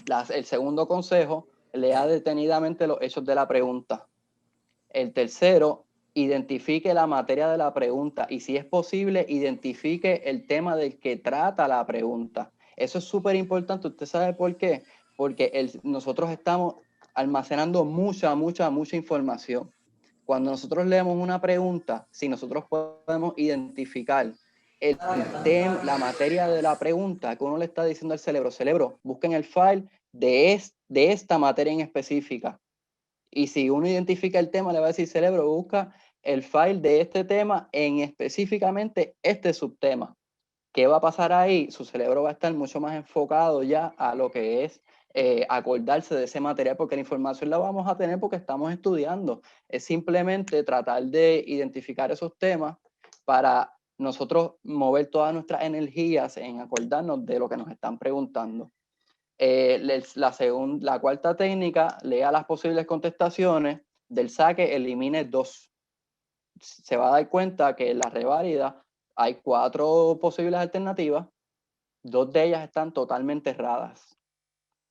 El segundo consejo, lea detenidamente los hechos de la pregunta. El tercero, identifique la materia de la pregunta y si es posible, identifique el tema del que trata la pregunta. Eso es súper importante. ¿Usted sabe por qué? Porque nosotros estamos almacenando mucha información. Cuando nosotros leemos una pregunta, si nosotros podemos identificar el tema, la materia de la pregunta que uno le está diciendo al cerebro, busquen el file de esta materia en específica. Y si uno identifica el tema, le va a decir cerebro, busca el file de este tema en específicamente este subtema. ¿Qué va a pasar ahí? Su cerebro va a estar mucho más enfocado ya a lo que es acordarse de ese material, porque la información la vamos a tener porque estamos estudiando. Es simplemente tratar de identificar esos temas para nosotros mover todas nuestras energías en acordarnos de lo que nos están preguntando. La cuarta técnica, lea las posibles contestaciones del saque, elimine 2. Se va a dar cuenta que en la reválida hay 4 posibles alternativas, 2 de ellas están totalmente erradas.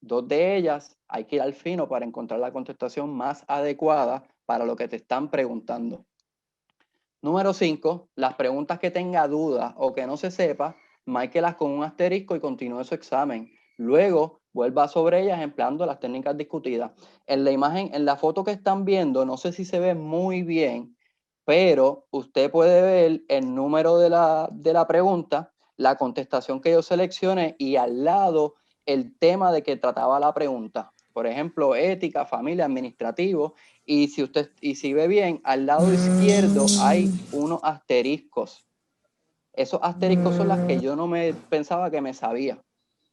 2 de ellas hay que ir al fino para encontrar la contestación más adecuada para lo que te están preguntando. Número 5, las preguntas que tenga dudas o que no se sepa, márquelas con un asterisco y continúe su examen. Luego, vuelva sobre ellas empleando las técnicas discutidas. En la imagen, en la foto que están viendo, no sé si se ve muy bien, pero usted puede ver el número de la pregunta, la contestación que yo seleccioné y al lado el tema de que trataba la pregunta. Por ejemplo, ética, familia, administrativo. Y si ve bien, al lado izquierdo hay unos asteriscos. Esos asteriscos son las que yo no me pensaba que me sabía.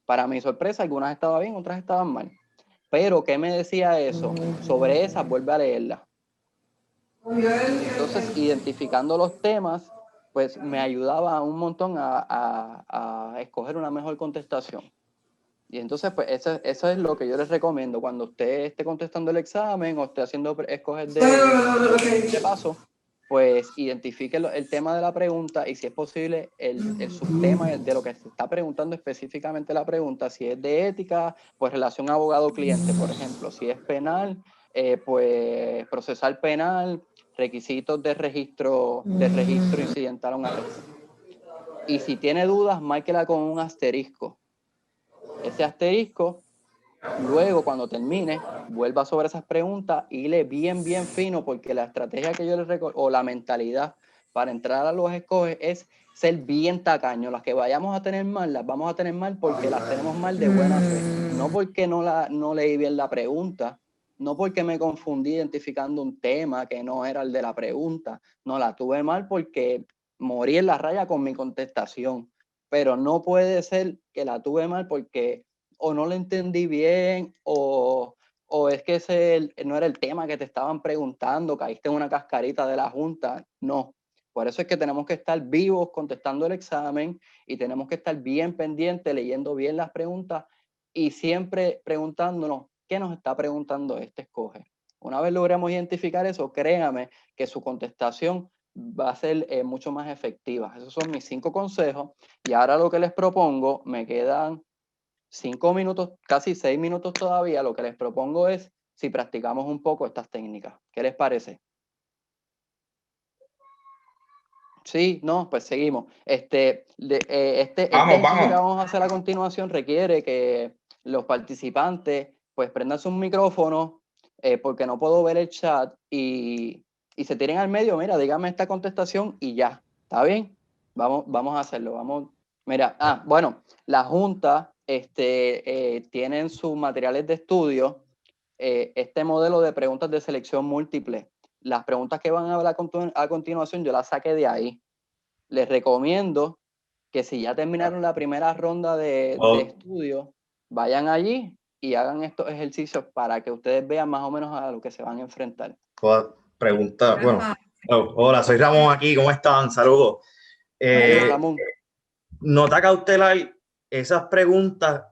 Para mi sorpresa, algunas estaban bien, otras estaban mal. Pero, ¿qué me decía eso? Sobre esas, vuelve a leerla. Entonces, identificando los temas, pues me ayudaba un montón a escoger una mejor contestación. Y entonces, pues eso es lo que yo les recomiendo cuando usted esté contestando el examen o esté haciendo escoger de paso, pues identifique el tema de la pregunta y si es posible el subtema de lo que se está preguntando específicamente la pregunta. Si es de ética, pues relación abogado-cliente, por ejemplo. Si es penal, pues procesal penal, requisitos de registro incidental a un arresto. Y si tiene dudas, márquela con un asterisco. Ese asterisco, luego cuando termine, vuelva sobre esas preguntas y le bien fino, porque la estrategia que yo les recuerdo, o la mentalidad para entrar a los escoges es ser bien tacaño. Las que vayamos a tener mal, las vamos a tener mal porque las tenemos mal de buena fe. No porque no leí bien la pregunta, no porque me confundí identificando un tema que no era el de la pregunta. No, la tuve mal porque morí en la raya con mi contestación. Pero no puede ser que la tuve mal porque o no lo entendí bien o es que no era el tema que te estaban preguntando, caíste en una cascarita de la junta. No, por eso es que tenemos que estar vivos contestando el examen y tenemos que estar bien pendientes, leyendo bien las preguntas y siempre preguntándonos qué nos está preguntando este escoge. Una vez logremos identificar eso, créame que su contestación va a ser mucho más efectiva. Esos son mis 5 consejos y ahora lo que les propongo, me quedan 5 minutos, casi 6 minutos todavía. Lo que les propongo es si practicamos un poco estas técnicas. ¿Qué les parece? Sí, no, pues seguimos. Este ejercicio que vamos a hacer a continuación requiere que los participantes pues prendan sus micrófonos porque no puedo ver el chat y se tiren al medio. Mira, dígame esta contestación y ya. ¿Está bien? Vamos a hacerlo. Mira, bueno, la Junta tienen sus materiales de estudio, este modelo de preguntas de selección múltiple. Las preguntas que van a hablar a continuación, yo las saqué de ahí. Les recomiendo que si ya terminaron la primera ronda de estudio, vayan allí y hagan estos ejercicios para que ustedes vean más o menos a lo que se van a enfrentar. Pregunta, bueno. Hola, soy Ramón aquí, ¿cómo están? Saludos. Ramón. Nota cautelar, esas preguntas,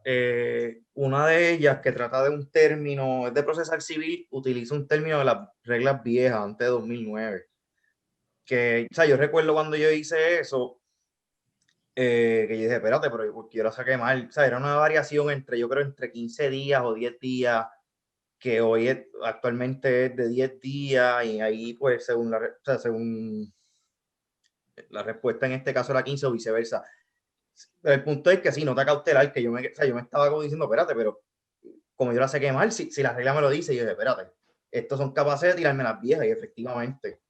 una de ellas que trata de un término, es de procesal civil, utiliza un término de las reglas viejas, antes de 2009. Que, o sea, yo recuerdo cuando yo hice eso, que yo dije, espérate, pero ¿por qué yo la saqué mal? O sea, era una variación entre, yo creo, entre 15 días o 10 días, que hoy actualmente es de 10 días, y ahí, pues, según según la respuesta en este caso era 15 o viceversa. Pero el punto es que sí, nota cautelar, que yo me estaba como diciendo, espérate, pero como yo la saqué mal, si la regla me lo dice, yo dije, espérate, estos son capaces de tirarme las viejas, y efectivamente.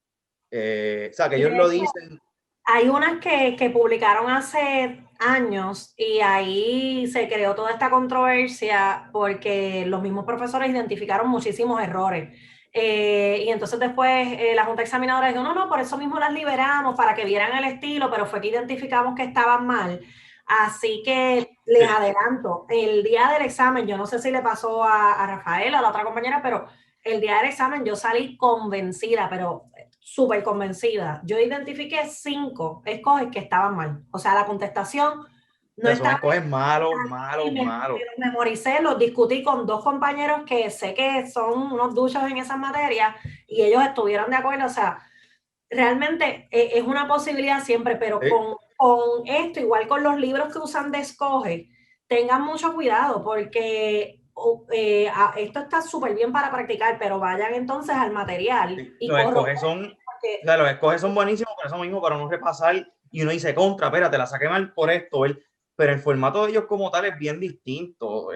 O sea, que ellos lo dicen. Hay unas que publicaron hace años y ahí se creó toda esta controversia porque los mismos profesores identificaron muchísimos errores. Y entonces después la Junta Examinadora dijo, no, por eso mismo las liberamos para que vieran el estilo, pero fue que identificamos que estaban mal. Así que les adelanto, el día del examen, yo no sé si le pasó a Rafaela, a la otra compañera, pero el día del examen yo salí convencida, pero súper convencida. Yo identifiqué 5 escoges que estaban mal. O sea, la contestación no Son estaba. escoges malos. Me los memoricé, los discutí con 2 compañeros que sé que son unos duchos en esas materias y ellos estuvieron de acuerdo. O sea, realmente es una posibilidad siempre, pero con esto, igual con los libros que usan de escoge, tengan mucho cuidado porque esto está súper bien para practicar, pero vayan entonces al material y Los escoges son, o sea, los escoges son buenísimos por eso mismo, para no repasar, y uno dice, contra, espérate, la saqué mal por esto, pero el formato de ellos como tal es bien distinto.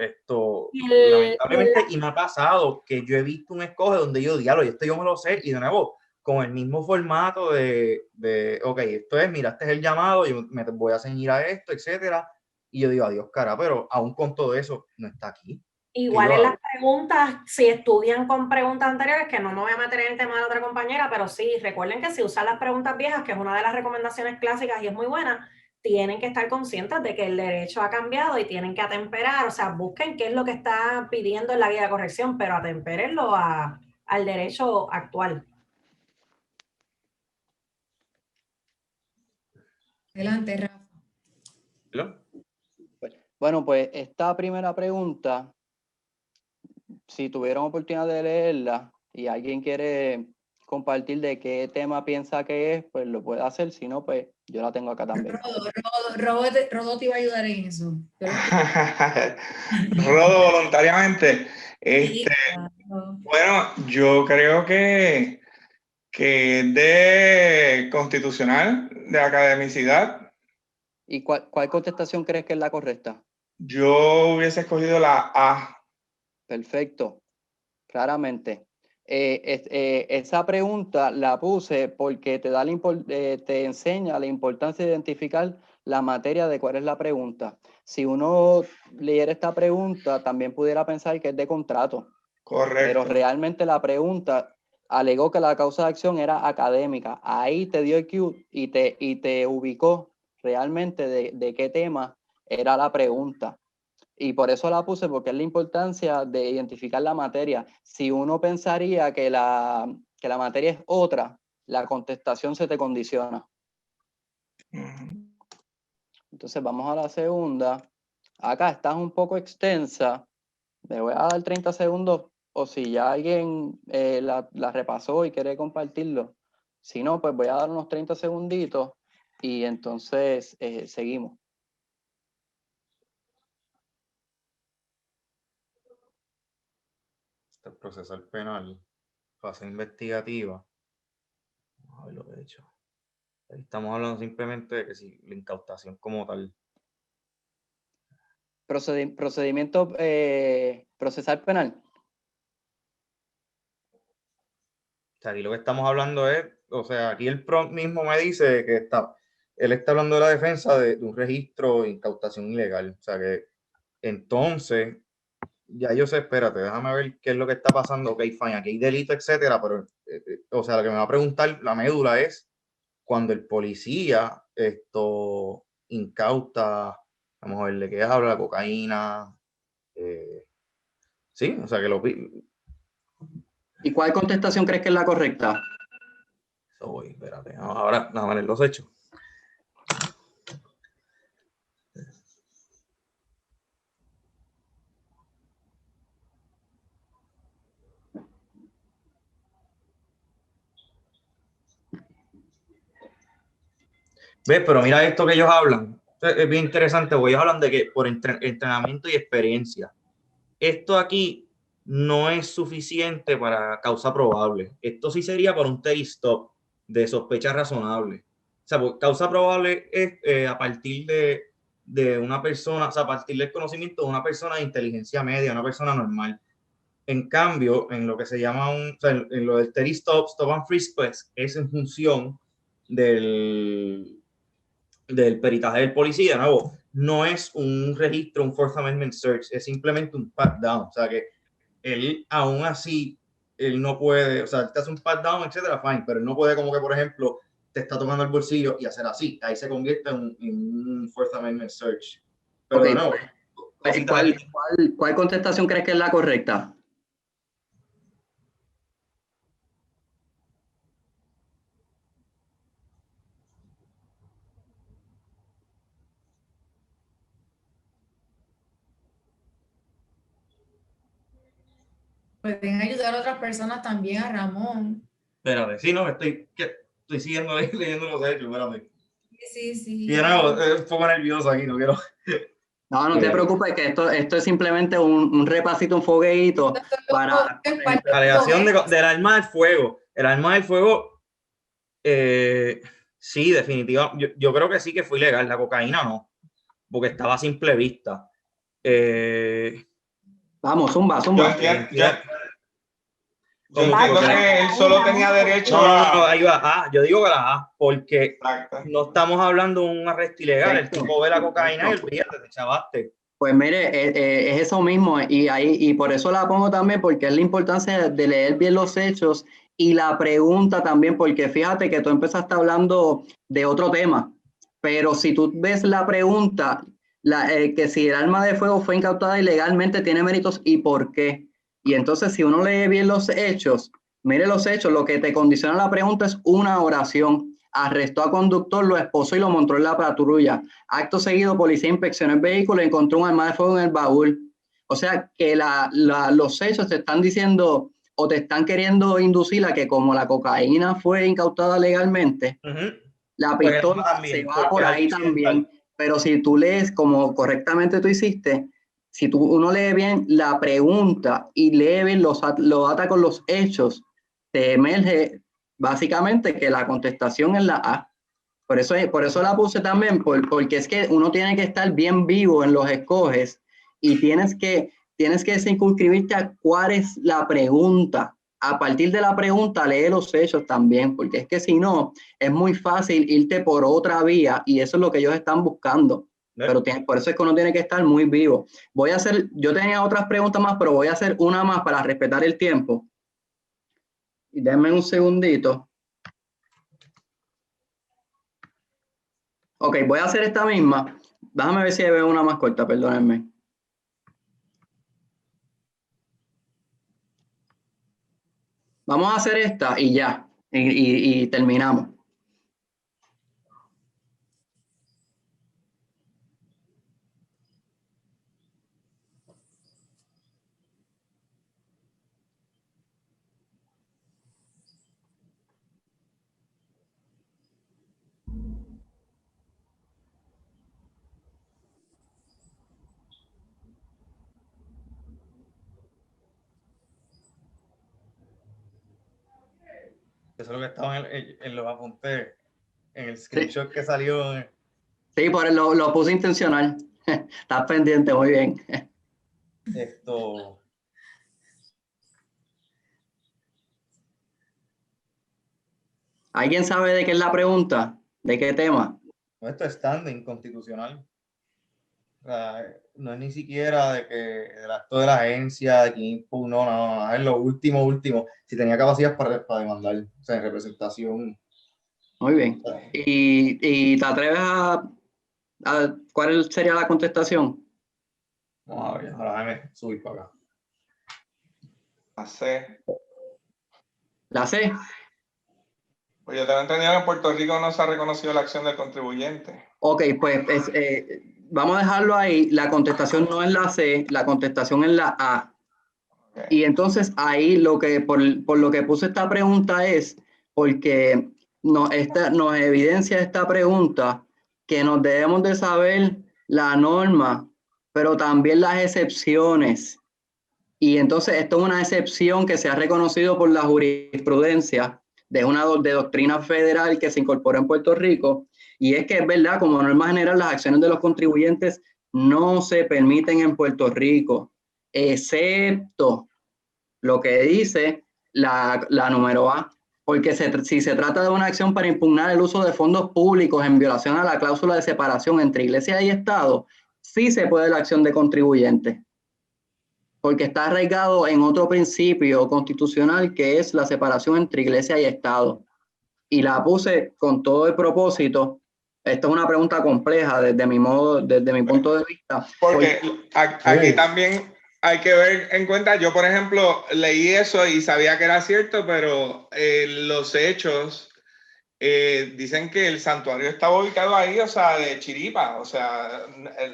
Lamentablemente, y me ha pasado que yo he visto un escoge donde yo, diablo, y esto yo me lo sé, y de nuevo, con el mismo formato ok, esto es, mira, este es el llamado, yo me voy a ceñir a esto, etcétera, y yo digo, adiós, cara, pero aún con todo eso, no está aquí. Igual en las preguntas, si estudian con preguntas anteriores, que no me voy a meter en el tema de la otra compañera, pero sí, recuerden que si usan las preguntas viejas, que es una de las recomendaciones clásicas y es muy buena, tienen que estar conscientes de que el derecho ha cambiado y tienen que atemperar, o sea, busquen qué es lo que está pidiendo en la guía de corrección, pero atemperenlo al derecho actual. Adelante, Rafa. ¿No? Bueno, pues esta primera pregunta, si tuvieron oportunidad de leerla y alguien quiere compartir de qué tema piensa que es, pues lo puede hacer. Si no, pues yo la tengo acá también. Rodo te iba a ayudar en eso. Rodo voluntariamente. Sí, Bueno, yo creo que es de constitucional, de academicidad. ¿Y cuál contestación crees que es la correcta? Yo hubiese escogido la A. Perfecto, claramente. Esa pregunta la puse porque te enseña la importancia de identificar la materia de cuál es la pregunta. Si uno leyera esta pregunta, también pudiera pensar que es de contrato. Correcto. Pero realmente la pregunta alegó que la causa de acción era académica. Ahí te dio el cue y te ubicó realmente de qué tema era la pregunta. Y por eso la puse, porque es la importancia de identificar la materia. Si uno pensaría que la materia es otra, la contestación se te condiciona. Entonces vamos a la segunda. Acá está un poco extensa. Me voy a dar 30 segundos, o si ya alguien la repasó y quiere compartirlo. Si no, pues voy a dar unos 30 segunditos y entonces seguimos. Este procesal penal, fase investigativa. Vamos a ver lo que he hecho. Ahí estamos hablando simplemente de que si la incautación como tal. Procedimiento procesal penal. O sea, aquí lo que estamos hablando es, o sea, aquí el prompt mismo me dice que él está hablando de la defensa de un registro de incautación ilegal. O sea que entonces, ya yo sé, espérate, déjame ver qué es lo que está pasando. Ok, fine, aquí hay delito, etcétera, pero, o sea, lo que me va a preguntar la médula es cuando el policía incauta, vamos a ver de qué habla, la cocaína. Sí, o sea que ¿Y cuál contestación crees que es la correcta? espérate, ahora, nada más los hechos. ¿Ves? Pero mira esto que ellos hablan. es bien interesante, voy a hablar de que por entrenamiento y experiencia. Esto aquí no es suficiente para causa probable. Esto sí sería para un Terry stop de sospecha razonable. O sea, causa probable es a partir de una persona, o sea, a partir del conocimiento de una persona de inteligencia media, una persona normal. En cambio, en lo que se llama o sea, en lo del Terry stop and frisk, pues es en función del peritaje del policía. De nuevo, no es un registro, un Fourth Amendment search, es simplemente un pat down. O sea que él, aún así, él no puede, o sea, él te hace un pat down, etcétera, fine, pero él no puede, como que, por ejemplo, te está tomando el bolsillo y hacer así. Ahí se convierte en un Fourth Amendment search. Pero Ok, de nuevo, ¿cuál contestación crees que es la correcta? Pueden ayudar a otras personas también, a Ramón. Espérate, sí, no, estoy siguiendo leyendo los hechos, espérate. Sí, sí. Y de nuevo, un poco nervioso aquí, no quiero. No te preocupes, que esto es simplemente un repasito, un fogueito para... La alegación del arma del fuego. El arma del fuego, sí, definitivamente. Yo creo que sí que fue ilegal. La cocaína no, porque estaba a simple vista. Vamos, zumba. Yo entiendo que él solo tenía derecho No, ahí va. Yo digo que la A, porque Exacto. no estamos hablando de un arresto ilegal. El tipo ve la cocaína y olvídate, te chavaste. Pues mire, es eso mismo, y por eso la pongo también, porque es la importancia de leer bien los hechos y la pregunta también, porque fíjate que tú empezaste hablando de otro tema, pero si tú ves la pregunta, que si el arma de fuego fue incautada ilegalmente, tiene méritos y por qué. Y entonces, si uno lee bien los hechos, mire los hechos, lo que te condiciona la pregunta es una oración. Arrestó a conductor, lo esposó y lo montó en la patrulla. Acto seguido, policía inspeccionó el vehículo y encontró un arma de fuego en el baúl. O sea que los hechos te están diciendo o te están queriendo inducir a que como la cocaína fue incautada legalmente, la pistola también, se va por ahí también. Pero si tú lees como correctamente tú hiciste, si uno lee bien la pregunta y lee bien lo ata con los hechos, te emerge básicamente que la contestación es la A. Por eso la puse también, porque es que uno tiene que estar bien vivo en los escoges y tienes que circunscribirte a cuál es la pregunta. A partir de la pregunta, lee los hechos también, porque es que si no, es muy fácil irte por otra vía y eso es lo que ellos están buscando. Pero por eso es que uno tiene que estar muy vivo. Yo tenía otras preguntas más, pero voy a hacer una más para respetar el tiempo. Y denme un segundito. Ok, voy a hacer esta misma. Déjame ver si veo una más corta, perdónenme. Vamos a hacer esta y ya. Y terminamos. Eso es lo que estaba en los apuntes, en el screenshot que salió. Sí, lo puse intencional. Estás pendiente, muy bien. ¿Alguien sabe de qué es la pregunta? ¿De qué tema? Esto es standing constitucional. O sea, no es ni siquiera de que el acto de la agencia, de quien impugnó, no, es lo último. Si tenía capacidad para demandar, o sea, en representación. Muy bien. ¿Y te atreves a cuál sería la contestación? Vamos a ver, ahora déjame subir para acá. La C. ¿La C? Pues yo tengo entendido que en Puerto Rico no se ha reconocido la acción del contribuyente. Ok, pues vamos a dejarlo ahí. La contestación no es la C, la contestación es la A. Okay. Y entonces ahí por lo que puse esta pregunta es porque nos evidencia esta pregunta que nos debemos de saber la norma, pero también las excepciones. Y entonces esto es una excepción que se ha reconocido por la jurisprudencia de una de doctrina federal que se incorporó en Puerto Rico, y es que es verdad, como norma general, las acciones de los contribuyentes no se permiten en Puerto Rico, excepto lo que dice la número A, porque si se trata de una acción para impugnar el uso de fondos públicos en violación a la cláusula de separación entre iglesia y Estado, sí se puede la acción de contribuyente, porque está arraigado en otro principio constitucional que es la separación entre iglesia y Estado. Y la puse con todo el propósito. Esta es una pregunta compleja desde mi punto de vista. Porque aquí también hay que ver en cuenta, yo por ejemplo leí eso y sabía que era cierto, pero los hechos dicen que el santuario estaba ubicado ahí, o sea, de chiripa, o sea,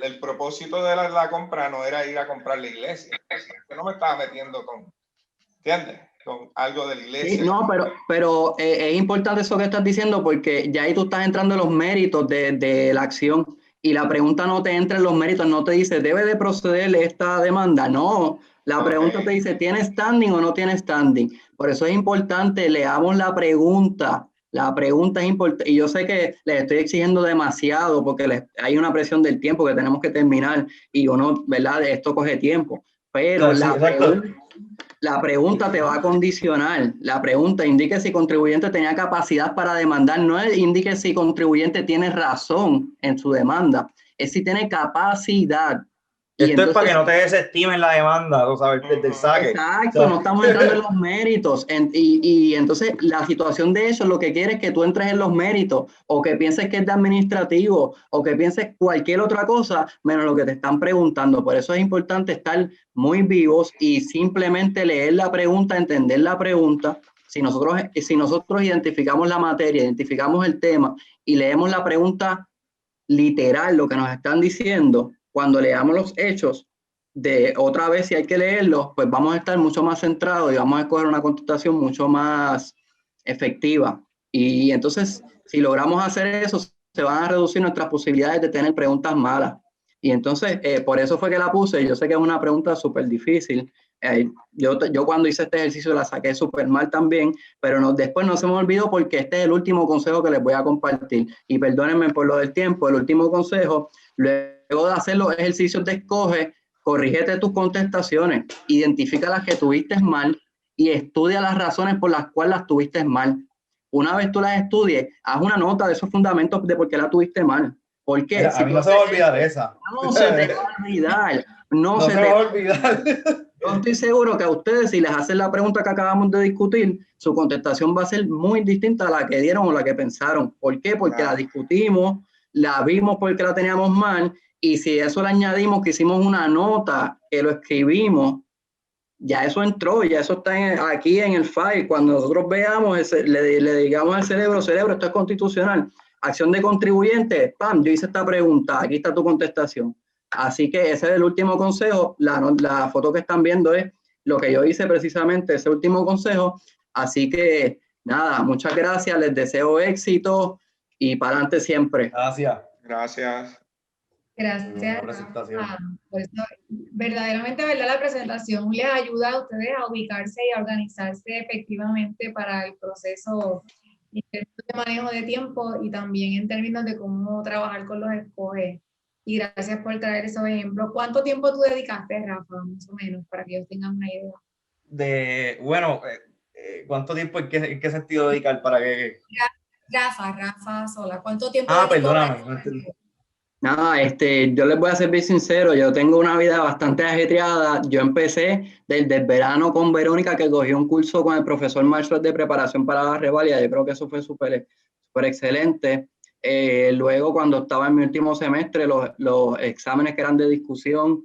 el propósito de la compra no era ir a comprar la iglesia. Yo no me estaba metiendo con, ¿entiendes? Con algo de la iglesia. Sí, no, pero es importante eso que estás diciendo, porque ya ahí tú estás entrando en los méritos de la acción, y la pregunta no te entra en los méritos, no te dice, ¿debe de proceder esta demanda? No, la pregunta te dice, ¿tiene standing o no tiene standing? Por eso es importante, leamos la pregunta. La pregunta es importante, y yo sé que les estoy exigiendo demasiado porque hay una presión del tiempo que tenemos que terminar, y uno, ¿verdad? Esto coge tiempo, pero Sí, la pregunta te va a condicionar. La pregunta indique si contribuyente tenía capacidad para demandar, no indique si contribuyente tiene razón en su demanda, es si tiene capacidad. Y Esto entonces, es para que no te desestimen la demanda, ¿no sabes? Desde el saque. exacto, O sea, no estamos entrando en los méritos. Y entonces la situación de eso lo que quiere es que tú entres en los méritos, o que pienses que es de administrativo, o que pienses cualquier otra cosa, menos lo que te están preguntando. Por eso es importante estar muy vivos y simplemente leer la pregunta, entender la pregunta. Si nosotros identificamos la materia, identificamos el tema y leemos la pregunta literal, lo que nos están diciendo, cuando leamos los hechos, de otra vez si hay que leerlos, pues vamos a estar mucho más centrados y vamos a escoger una contestación mucho más efectiva. Y entonces, si logramos hacer eso, se van a reducir nuestras posibilidades de tener preguntas malas. Y entonces, por eso fue que la puse. Yo sé que es una pregunta súper difícil. Yo cuando hice este ejercicio la saqué súper mal también, pero después no se me olvidó, porque este es el último consejo que les voy a compartir. Y perdónenme por lo del tiempo, el último consejo, luego de hacer los ejercicios de escoge, corrígete tus contestaciones, identifica las que tuviste mal y estudia las razones por las cuales las tuviste mal. Una vez tú las estudies, haz una nota de esos fundamentos de por qué la tuviste mal. ¿Por qué? Mira, a mí no se me va a olvidar esa. No se te va a olvidar. No se me va a olvidar. Yo estoy seguro que a ustedes, si les hacen la pregunta que acabamos de discutir, su contestación va a ser muy distinta a la que dieron o la que pensaron. ¿Por qué? Porque la discutimos, la vimos porque la teníamos mal, y si eso le añadimos que hicimos una nota, que lo escribimos, ya eso entró, ya eso está aquí en el file. Cuando nosotros veamos, le digamos al cerebro, esto es constitucional, acción de contribuyente, pam, yo hice esta pregunta, aquí está tu contestación. Así que ese es el último consejo. La foto que están viendo es lo que yo hice precisamente, ese último consejo. Así que nada, muchas gracias, les deseo éxito y para adelante siempre. Gracias. Gracias. Gracias. Presentación. Por eso, verdaderamente, ¿verdad? La presentación les ayuda a ustedes a ubicarse y a organizarse efectivamente para el proceso en términos de manejo de tiempo y también en términos de cómo trabajar con los escoges. Y gracias por traer esos ejemplos. ¿Cuánto tiempo tú dedicaste, Rafa, más o menos, para que ellos tengan una idea? ¿Cuánto tiempo, en qué sentido dedicar para que? Rafa Sola, ¿cuánto tiempo dedicó? Perdóname, no entendí. Nada, yo les voy a ser bien sincero, yo tengo una vida bastante ajetreada. Yo empecé desde el verano con Verónica, que cogió un curso con el profesor Marshall de preparación para la reválida. Yo creo que eso fue súper excelente. Luego, cuando estaba en mi último semestre, los exámenes que eran de discusión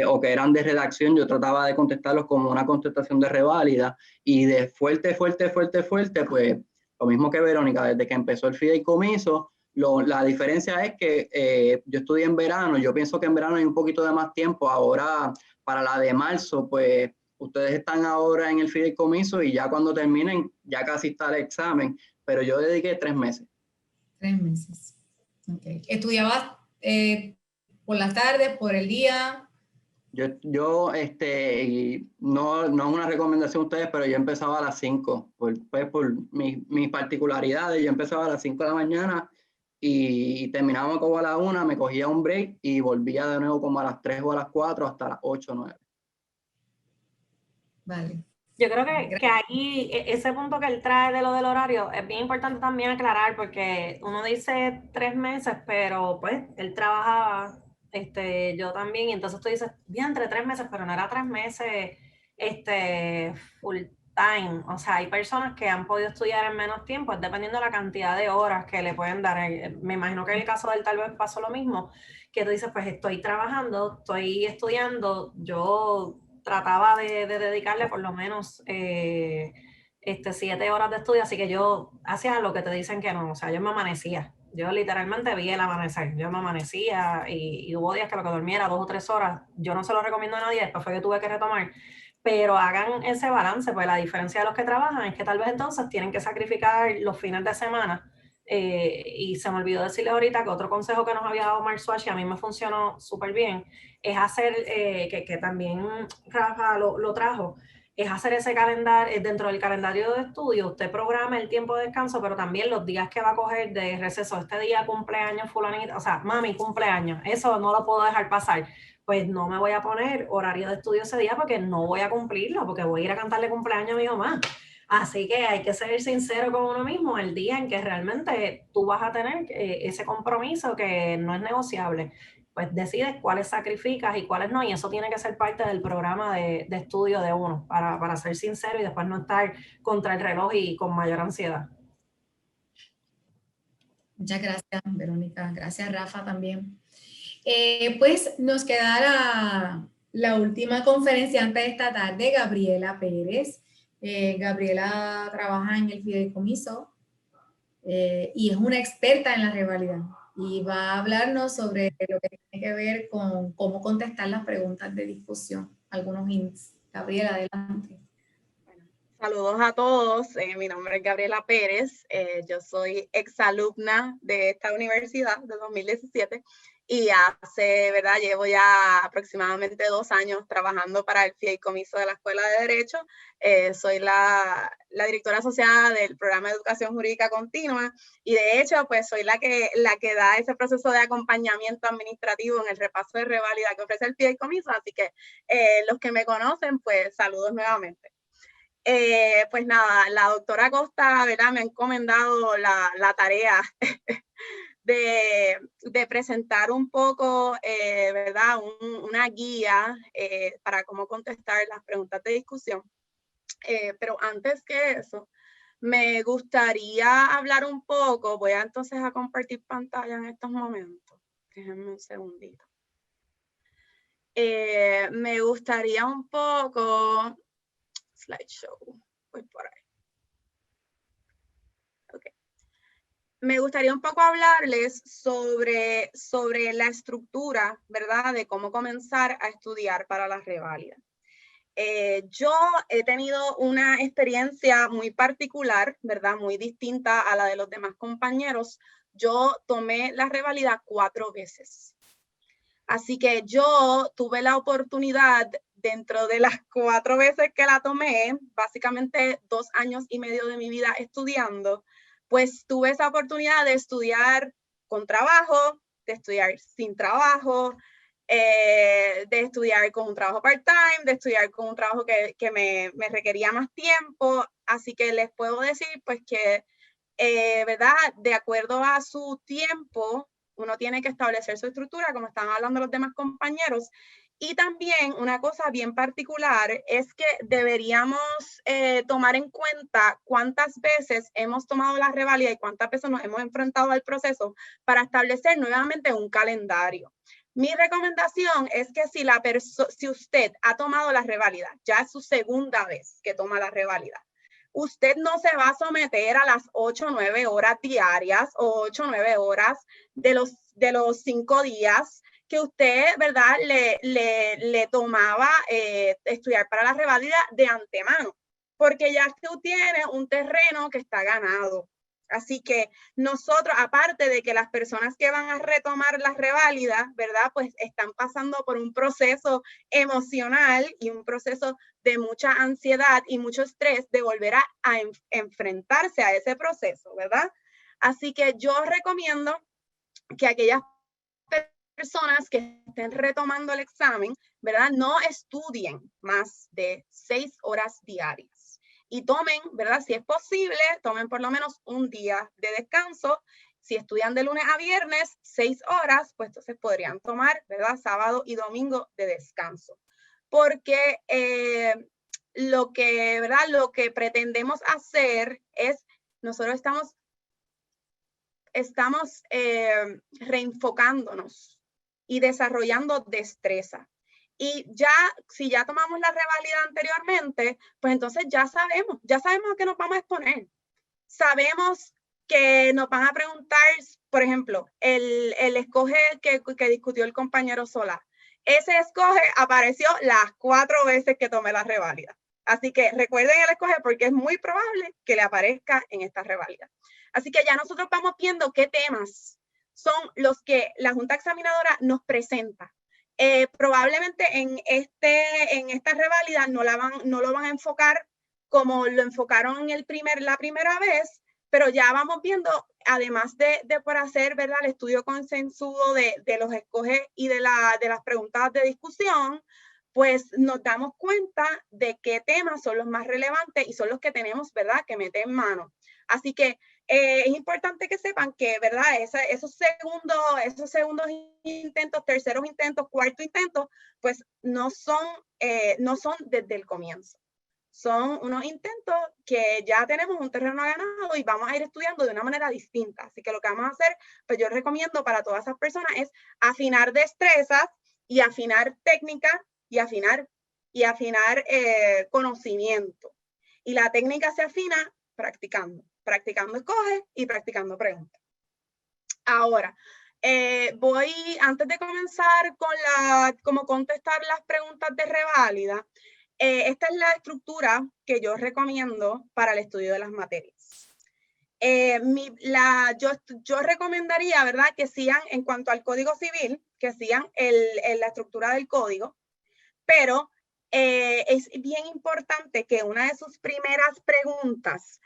o que eran de redacción, yo trataba de contestarlos como una contestación de reválida, y de fuerte, pues lo mismo que Verónica, desde que empezó el fideicomiso. La diferencia es que yo estudié en verano. Yo pienso que en verano hay un poquito de más tiempo. Ahora, para la de marzo, pues ustedes están ahora en el fideicomiso y ya cuando terminen, ya casi está el examen. Pero yo dediqué 3 meses. 3 meses. Okay. ¿Estudiabas por las tardes, por el día? Yo y no es una recomendación a ustedes, pero yo empezaba a las 5, pues por mis particularidades, yo empezaba a las 5 de la mañana y terminábamos como a la 1, me cogía un break y volvía de nuevo como a las 3 o a las 4 hasta las 8 o 9. Vale. Yo creo que ahí ese punto que él trae de lo del horario es bien importante también aclarar, porque uno dice 3 meses, pero pues él trabajaba, yo también, y entonces tú dices, bien, entre 3 meses, pero no era 3 meses full time. O sea, hay personas que han podido estudiar en menos tiempo, dependiendo de la cantidad de horas que le pueden dar. Me imagino que en el caso de él tal vez pasó lo mismo, que tú dices, pues estoy trabajando, estoy estudiando, yo trataba de dedicarle por lo menos 7 horas de estudio, así que yo hacía lo que te dicen que no, o sea, yo me amanecía, yo literalmente vi el amanecer, yo me amanecía y hubo días que lo que dormía era 2 o 3 horas, yo no se lo recomiendo a nadie, después fue que tuve que retomar, pero hagan ese balance, pues la diferencia de los que trabajan es que tal vez entonces tienen que sacrificar los fines de semana. Y se me olvidó decirle ahorita que otro consejo que nos había dado Mark Swatch y a mí me funcionó súper bien, es hacer, que también Rafa lo trajo, es hacer ese calendario, dentro del calendario de estudio, usted programa el tiempo de descanso, pero también los días que va a coger de receso. Este día cumpleaños fulanita, o sea, mami cumpleaños, eso no lo puedo dejar pasar. Pues no me voy a poner horario de estudio ese día porque no voy a cumplirlo, porque voy a ir a cantarle cumpleaños a mi mamá. Así que hay que ser sincero con uno mismo el día en que realmente tú vas a tener ese compromiso que no es negociable. Pues decides cuáles sacrificas y cuáles no, y eso tiene que ser parte del programa de estudio de uno, para ser sincero y después no estar contra el reloj y con mayor ansiedad. Muchas gracias, Verónica. Gracias, Rafa, también. Pues nos queda la última conferenciante de esta tarde, Gabriela Pérez. Gabriela trabaja en el fideicomiso y es una experta en la revalida y va a hablarnos sobre lo que tiene que ver con cómo contestar las preguntas de discusión, algunos hints. Gabriela, adelante. Saludos a todos, mi nombre es Gabriela Pérez, yo soy exalumna de esta universidad de 2017 y llevo ya aproximadamente 2 años trabajando para el fideicomiso de la Escuela de Derecho. Soy la directora asociada del programa de Educación Jurídica Continua y de hecho pues soy la que da ese proceso de acompañamiento administrativo en el repaso de reválida que ofrece el fideicomiso, así que los que me conocen pues saludos nuevamente. Pues nada, la doctora Costa, ¿verdad? Me ha encomendado la tarea de presentar un poco, ¿verdad? Una guía para cómo contestar las preguntas de discusión. Pero antes que eso, me gustaría hablar un poco, voy entonces a compartir pantalla en estos momentos. Déjenme un segundito. Me gustaría un poco... Slideshow, voy por ahí. Okay. Me gustaría un poco hablarles sobre la estructura, ¿verdad? De cómo comenzar a estudiar para la reválida. Yo he tenido una experiencia muy particular, ¿verdad? Muy distinta a la de los demás compañeros. Yo tomé la reválida 4 veces. Así que yo tuve la oportunidad, dentro de las 4 veces que la tomé, básicamente 2 años y medio de mi vida estudiando, pues tuve esa oportunidad de estudiar con trabajo, de estudiar sin trabajo, de estudiar con un trabajo part-time, de estudiar con un trabajo que me requería más tiempo. Así que les puedo decir pues que, ¿verdad? De acuerdo a su tiempo, uno tiene que establecer su estructura, como están hablando los demás compañeros. Y también una cosa bien particular es que deberíamos tomar en cuenta cuántas veces hemos tomado la reválida y cuántas veces nos hemos enfrentado al proceso para establecer nuevamente un calendario. Mi recomendación es que si usted ha tomado la reválida, ya es su segunda vez que toma la reválida, usted no se va a someter a las 8 o 9 horas diarias o 8 o 9 horas de los 5 días que usted, ¿verdad?, le tomaba estudiar para la reválida de antemano, porque ya usted tiene un terreno que está ganado. Así que nosotros, aparte de que las personas que van a retomar las reválidas, ¿verdad? Pues están pasando por un proceso emocional y un proceso de mucha ansiedad y mucho estrés de volver a enfrentarse a ese proceso, ¿verdad? Así que yo recomiendo que aquellas personas que estén retomando el examen, ¿verdad? No estudien más de 6 horas diarias. Y tomen, ¿verdad? Si es posible, tomen por lo menos un día de descanso. Si estudian de lunes a viernes, 6 horas, pues entonces podrían tomar, ¿verdad? Sábado y domingo de descanso. Porque lo que, ¿verdad? Lo que pretendemos hacer es, nosotros estamos reenfocándonos y desarrollando destreza. Y ya, si ya tomamos la reválida anteriormente, pues entonces ya sabemos a qué nos vamos a exponer. Sabemos que nos van a preguntar, por ejemplo, el escoge que discutió el compañero Solá. Ese escoge apareció las 4 veces que tomé la reválida. Así que recuerden el escoge porque es muy probable que le aparezca en esta reválida. Así que ya nosotros vamos viendo qué temas son los que la Junta Examinadora nos presenta. Probablemente en esta reválida no lo van a enfocar como lo enfocaron en la primera vez, pero ya vamos viendo, además de por hacer, ¿verdad?, el estudio consensuado de los escoges y de las preguntas de discusión, pues nos damos cuenta de qué temas son los más relevantes y son los que tenemos, ¿verdad?, que meter en mano. Así que es importante que sepan que, ¿verdad?, esos segundos intentos, terceros intentos, cuarto intentos, pues no son desde el comienzo. Son unos intentos que ya tenemos un terreno ganado y vamos a ir estudiando de una manera distinta. Así que lo que vamos a hacer, pues yo recomiendo para todas esas personas es afinar destrezas y afinar técnicas y afinar conocimiento. Y la técnica se afina practicando escoge y practicando preguntas. Ahora, antes de comenzar con cómo contestar las preguntas de reválida, esta es la estructura que yo recomiendo para el estudio de las materias. Yo recomendaría, ¿verdad?, que sigan, en cuanto al Código Civil, que sigan la estructura del código, pero es bien importante que una de sus primeras preguntas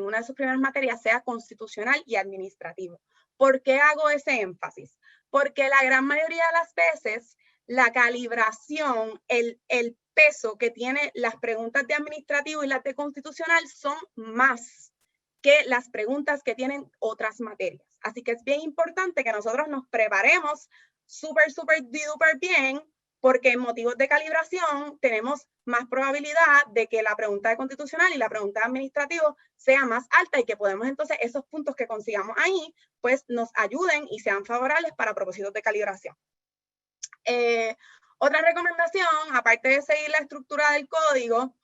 una de sus primeras materias sea constitucional y administrativo. ¿Por qué hago ese énfasis? Porque la gran mayoría de las veces la calibración, el peso que tiene las preguntas de administrativo y las de constitucional son más que las preguntas que tienen otras materias. Así que es bien importante que nosotros nos preparemos súper bien, porque en motivos de calibración tenemos más probabilidad de que la pregunta de constitucional y la pregunta de administrativo sea más alta y que podemos entonces esos puntos que consigamos ahí, pues nos ayuden y sean favorables para propósitos de calibración. Otra recomendación, aparte de seguir la estructura del código,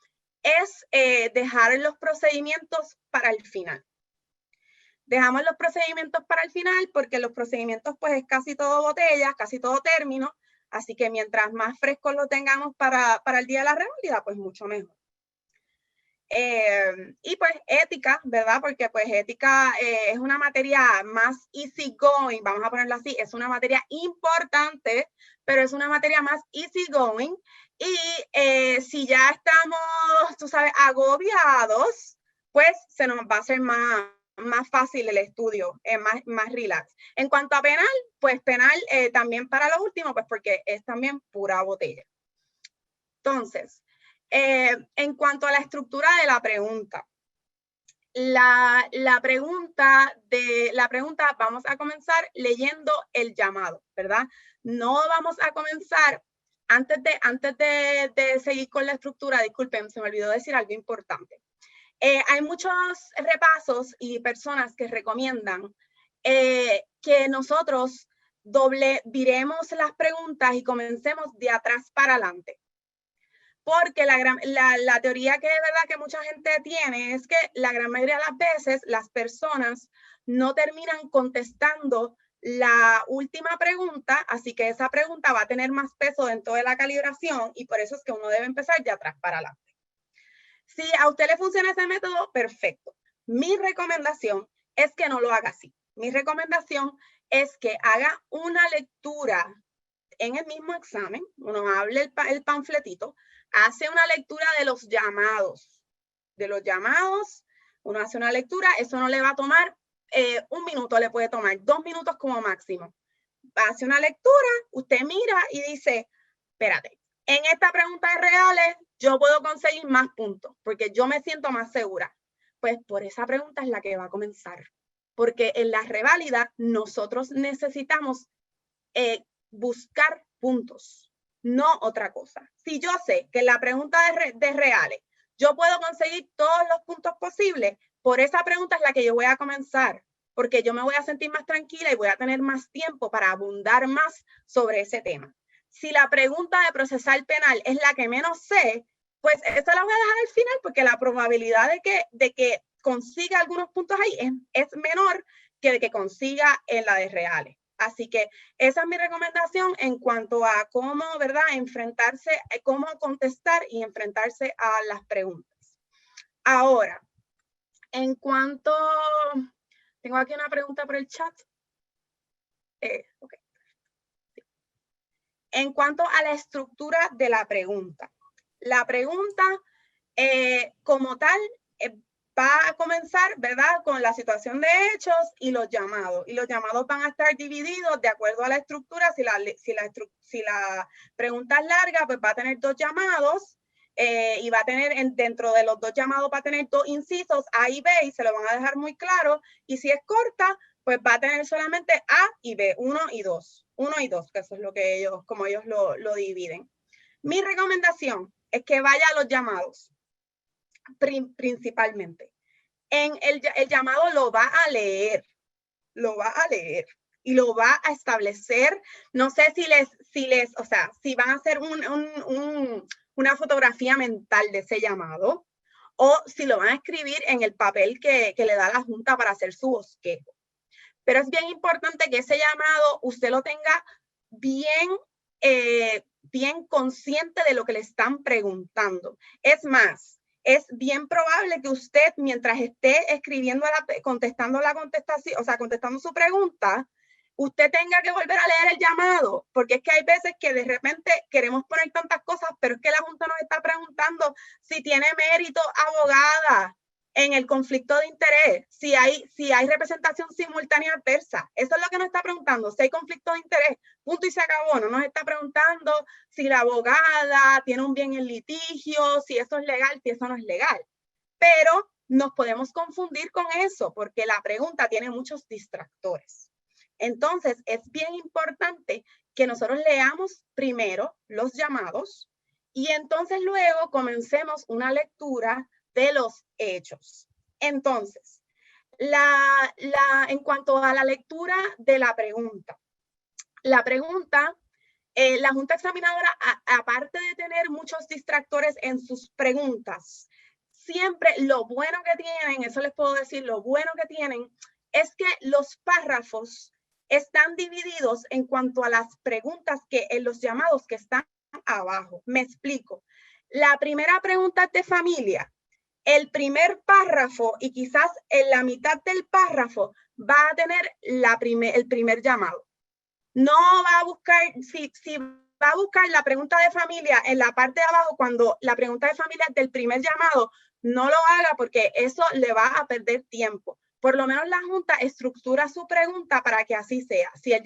es dejar los procedimientos para el final. Dejamos los procedimientos para el final porque los procedimientos pues es casi todo botella, casi todo término, así que mientras más frescos lo tengamos para el día de la reválida, pues mucho mejor. Y pues ética, ¿verdad? Porque pues ética es una materia más easy going, vamos a ponerlo así, es una materia importante, pero es una materia más easy going. Y si ya estamos, tú sabes, agobiados, pues se nos va a hacer más fácil el estudio, más relax. En cuanto a penal, pues penal también para lo último, pues porque es también pura botella. Entonces, en cuanto a la estructura de la pregunta, la pregunta vamos a comenzar leyendo el llamado, ¿verdad? No vamos a comenzar, antes de seguir con la estructura, disculpen, se me olvidó decir algo importante. Hay muchos repasos y personas que recomiendan que nosotros viremos las preguntas y comencemos de atrás para adelante. Porque la teoría que de verdad que mucha gente tiene es que la gran mayoría de las veces las personas no terminan contestando la última pregunta, así que esa pregunta va a tener más peso dentro de la calibración y por eso es que uno debe empezar de atrás para adelante. Si a usted le funciona ese método, perfecto. Mi recomendación es que no lo haga así. Mi recomendación es que haga una lectura en el mismo examen, uno hable el panfletito, hace una lectura de los llamados. Uno hace una lectura, eso no le va a tomar 1 minuto, le puede tomar 2 minutos como máximo. Hace una lectura, usted mira y dice, espérate, en esta pregunta de reales yo puedo conseguir más puntos porque yo me siento más segura. Pues por esa pregunta es la que va a comenzar. Porque en la reválida nosotros necesitamos buscar puntos, no otra cosa. Si yo sé que en la pregunta de reales yo puedo conseguir todos los puntos posibles, por esa pregunta es la que yo voy a comenzar, porque yo me voy a sentir más tranquila y voy a tener más tiempo para abundar más sobre ese tema. Si la pregunta de procesal penal es la que menos sé, pues esa la voy a dejar al final, porque la probabilidad de que consiga algunos puntos ahí es menor que de que consiga en la de reales. Así que esa es mi recomendación en cuanto a cómo, ¿verdad?, enfrentarse, cómo contestar y enfrentarse a las preguntas. Ahora, en cuanto, tengo aquí una pregunta por el chat. Okay. Sí. En cuanto a la estructura de la pregunta como tal va a comenzar, ¿verdad?, con la situación de hechos y los llamados. Y los llamados van a estar divididos de acuerdo a la estructura. Si la pregunta es larga, pues va a tener 2 llamados y va a tener, dentro de los 2 llamados, va a tener 2 incisos, A y B, y se lo van a dejar muy claro. Y si es corta, pues va a tener solamente A y B, 1 y 2. 1 y 2, que eso es lo que como ellos lo dividen. Mi recomendación es que vaya a los llamados. Principalmente. En el llamado lo va a leer y lo va a establecer. No sé si van a hacer una fotografía mental de ese llamado o si lo van a escribir en el papel que le da la Junta para hacer su bosquejo. Pero es bien importante que ese llamado usted lo tenga bien consciente de lo que le están preguntando. Es más, es bien probable que usted, mientras esté contestando su pregunta, usted tenga que volver a leer el llamado, porque es que hay veces que de repente queremos poner tantas cosas, pero es que la Junta nos está preguntando si tiene mérito abogada en el conflicto de interés, si hay representación simultánea adversa. Eso es lo que nos está preguntando, si hay conflicto de interés, punto y se acabó. No nos está preguntando si la abogada tiene un bien en litigio, si eso es legal, si eso no es legal. Pero nos podemos confundir con eso, porque la pregunta tiene muchos distractores. Entonces, es bien importante que nosotros leamos primero los llamados y entonces luego comencemos una lectura de los hechos. Entonces, en cuanto a la lectura de la pregunta, la Junta Examinadora, aparte de tener muchos distractores en sus preguntas, siempre lo bueno que tienen, eso les puedo decir, lo bueno que tienen es que los párrafos están divididos en cuanto a las preguntas que en los llamados que están abajo. Me explico. La primera pregunta es de familia. El primer párrafo y quizás en la mitad del párrafo va a tener el primer llamado. No va a buscar, si va a buscar la pregunta de familia en la parte de abajo, cuando la pregunta de familia es del primer llamado, no lo haga porque eso le va a perder tiempo. Por lo menos la Junta estructura su pregunta para que así sea. Si el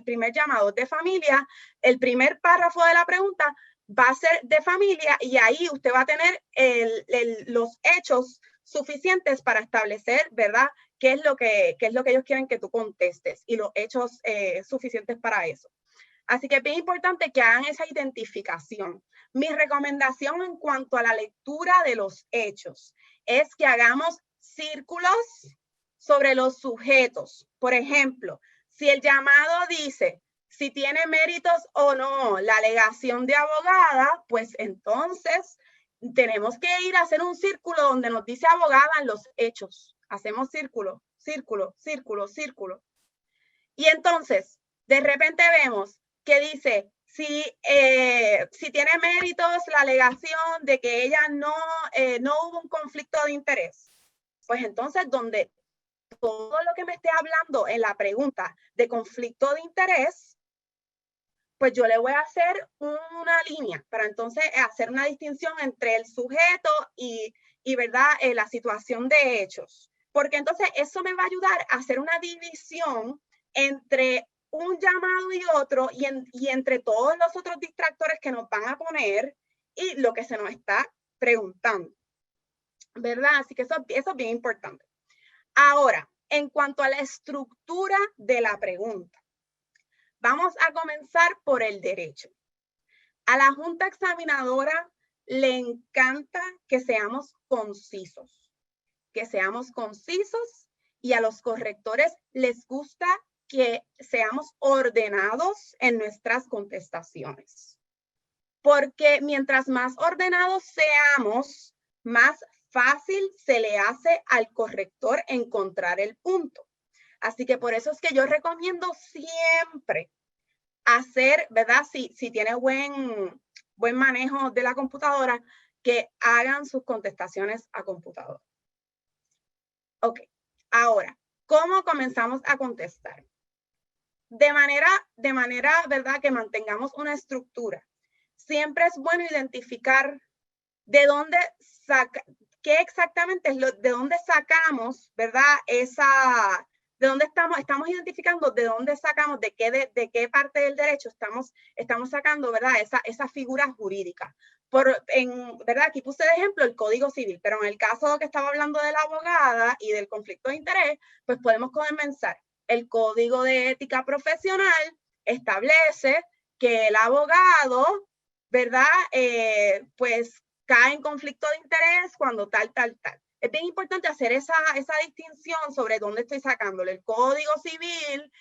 primer llamado es de familia, el primer párrafo de la pregunta va a ser de familia y ahí usted va a tener los hechos suficientes para establecer, ¿verdad?, qué es lo que ellos quieren que tú contestes y los hechos suficientes para eso. Así que es bien importante que hagan esa identificación. Mi recomendación en cuanto a la lectura de los hechos es que hagamos círculos sobre los sujetos. Por ejemplo, si el llamado dice si tiene méritos o no la alegación de abogada, pues entonces tenemos que ir a hacer un círculo donde nos dice abogada en los hechos. Hacemos círculo, círculo, círculo, círculo. Y entonces, de repente vemos que dice si tiene méritos la alegación de que ella no hubo un conflicto de interés, pues entonces donde todo lo que me esté hablando en la pregunta de conflicto de interés, pues yo le voy a hacer una línea para entonces hacer una distinción entre el sujeto y ¿verdad? La situación de hechos. Porque entonces eso me va a ayudar a hacer una división entre un llamado y otro y entre todos los otros distractores que nos van a poner y lo que se nos está preguntando. ¿Verdad? Así que eso es bien importante. Ahora, en cuanto a la estructura de la pregunta, vamos a comenzar por el derecho. A la Junta Examinadora le encanta que seamos concisos, y a los correctores les gusta que seamos ordenados en nuestras contestaciones. Porque mientras más ordenados seamos, más fácil se le hace al corrector encontrar el punto. Así que por eso es que yo recomiendo siempre hacer, ¿verdad? Si tiene buen manejo de la computadora, que hagan sus contestaciones a computadora. Ok, ahora, ¿cómo comenzamos a contestar? De manera, ¿verdad? Que mantengamos una estructura. Siempre es bueno identificar de dónde qué exactamente es de dónde sacamos, ¿verdad? De dónde estamos identificando de dónde sacamos, de qué parte del derecho estamos sacando, ¿verdad? Esa figura jurídica. ¿Verdad? Aquí puse de ejemplo el Código Civil, pero en el caso que estaba hablando de la abogada y del conflicto de interés, pues podemos comenzar. El Código de Ética Profesional establece que el abogado, ¿verdad? Pues cae en conflicto de interés cuando tal. Es bien importante hacer esa distinción sobre dónde estoy sacándole. El Código Civil,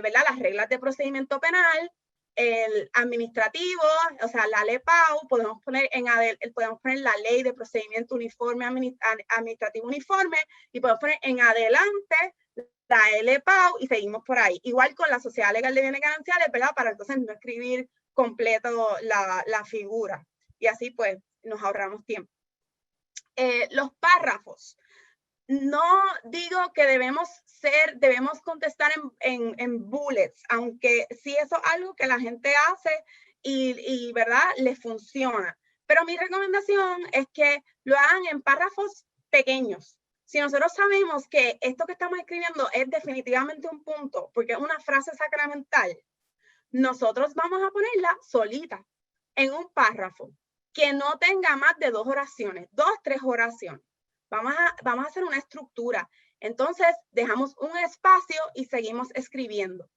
¿verdad? Las reglas de procedimiento penal, el administrativo, o sea, la LEPAU, podemos poner la Ley de Procedimiento Uniforme Administrativo Uniforme y podemos poner en adelante la LEPAU y seguimos por ahí. Igual con la Sociedad Legal de Bienes Gananciales, ¿verdad? Para entonces no escribir completo la figura. Y así pues nos ahorramos tiempo. Los párrafos. No digo que debemos contestar en bullets, aunque sí eso es algo que la gente hace y ¿verdad? Les funciona. Pero mi recomendación es que lo hagan en párrafos pequeños. Si nosotros sabemos que esto que estamos escribiendo es definitivamente un punto, porque es una frase sacramental, nosotros vamos a ponerla solita en un párrafo que no tenga más de 2 oraciones, 3 oraciones. Vamos a hacer una estructura. Entonces, dejamos un espacio y seguimos escribiendo.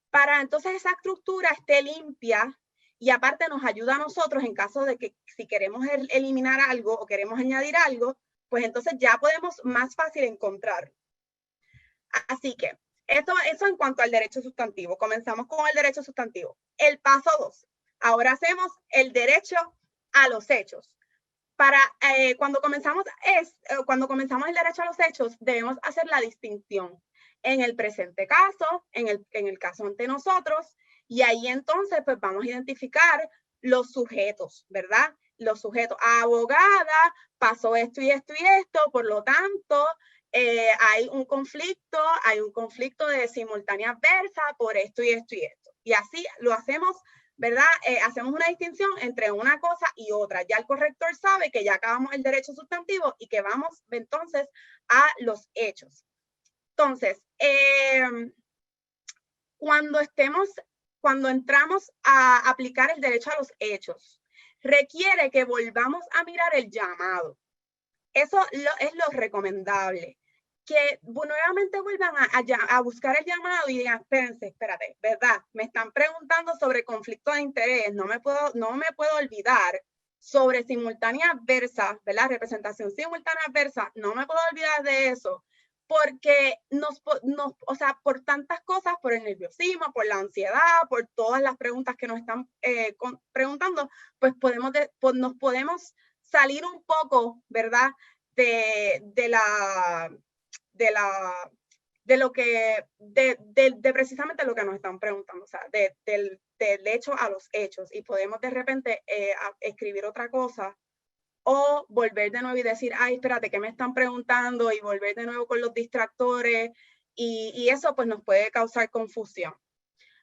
Para entonces esa estructura esté limpia y aparte nos ayuda a nosotros en caso de que si queremos eliminar algo o queremos añadir algo, pues entonces ya podemos más fácil encontrar. Así que eso en cuanto al derecho sustantivo. Comenzamos con el derecho sustantivo. El paso 2. Ahora hacemos el derecho a los hechos. Cuando comenzamos el derecho a los hechos, debemos hacer la distinción en el presente caso, en el caso ante nosotros, y ahí entonces pues vamos a identificar los sujetos, ¿verdad? Los sujetos. Abogada, pasó esto y esto y esto, por lo tanto, hay un conflicto de simultánea adversa por esto y esto y esto. Y así lo hacemos, ¿verdad? Hacemos una distinción entre una cosa y otra. Ya el corrector sabe que ya acabamos el derecho sustantivo y que vamos entonces a los hechos. Entonces, cuando entramos a aplicar el derecho a los hechos, requiere que volvamos a mirar el llamado. Eso es lo recomendable. Que nuevamente vuelvan a buscar el llamado y digan, espérate, ¿verdad? Me están preguntando sobre conflicto de interés, no me puedo olvidar sobre simultánea adversa, ¿verdad? Representación simultánea adversa, no me puedo olvidar de eso, porque o sea, por tantas cosas, por el nerviosismo, por la ansiedad, por todas las preguntas que nos están preguntando, pues nos podemos salir un poco, ¿verdad? De la precisamente lo que nos están preguntando, o sea, del hecho a los hechos, y podemos de repente escribir otra cosa o volver de nuevo y decir, ay, espérate, ¿qué me están preguntando? Y volver de nuevo con los distractores, y eso pues nos puede causar confusión.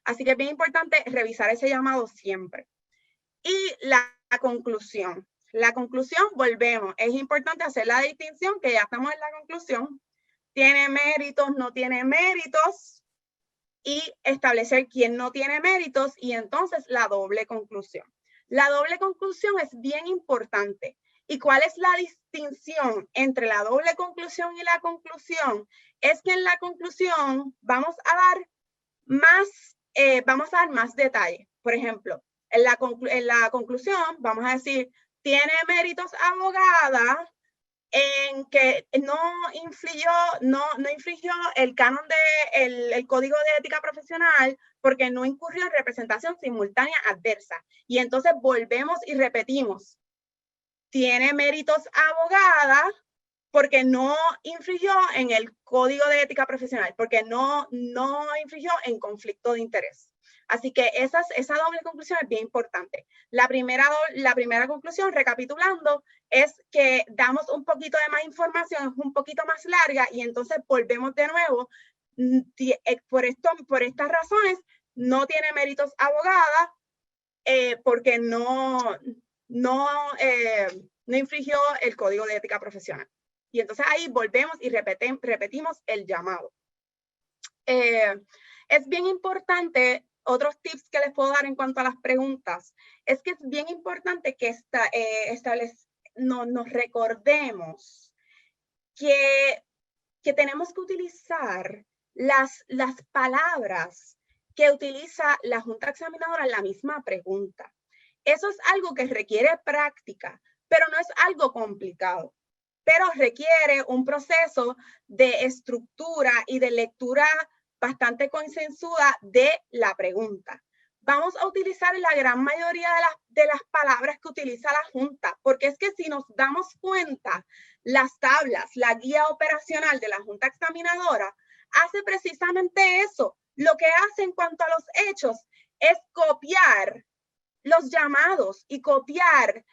Así que es bien importante revisar ese llamado siempre. Y la conclusión. La conclusión, volvemos, es importante hacer la distinción, que ya estamos en la conclusión, tiene méritos, no tiene méritos, y establecer quién no tiene méritos, y entonces la doble conclusión. La doble conclusión es bien importante. ¿Y cuál es la distinción entre la doble conclusión y la conclusión? Es que en la conclusión vamos a dar más detalles. Por ejemplo, en la conclusión vamos a decir, tiene méritos abogada en que no infringió el canon el código de ética profesional porque no incurrió en representación simultánea adversa. Y entonces volvemos y repetimos, tiene méritos abogada porque no infringió en el código de ética profesional, porque no infringió en conflicto de interés. Así que esa doble conclusión es bien importante. La primera conclusión, recapitulando, es que damos un poquito de más información, es un poquito más larga, y entonces volvemos de nuevo. Por estas razones, no tiene méritos abogada, porque no infringió el código de ética profesional. Y entonces ahí volvemos y repetimos el llamado. Es bien importante, otros tips que les puedo dar en cuanto a las preguntas, es que es bien importante que nos recordemos que tenemos que utilizar las palabras que utiliza la Junta Examinadora en la misma pregunta. Eso es algo que requiere práctica, pero no es algo complicado. Pero requiere un proceso de estructura y de lectura bastante concienzuda de la pregunta. Vamos a utilizar la gran mayoría de las palabras que utiliza la Junta, porque es que si nos damos cuenta, las tablas, la guía operacional de la Junta Examinadora hace precisamente eso. Lo que hace en cuanto a los hechos es copiar los llamados y copiar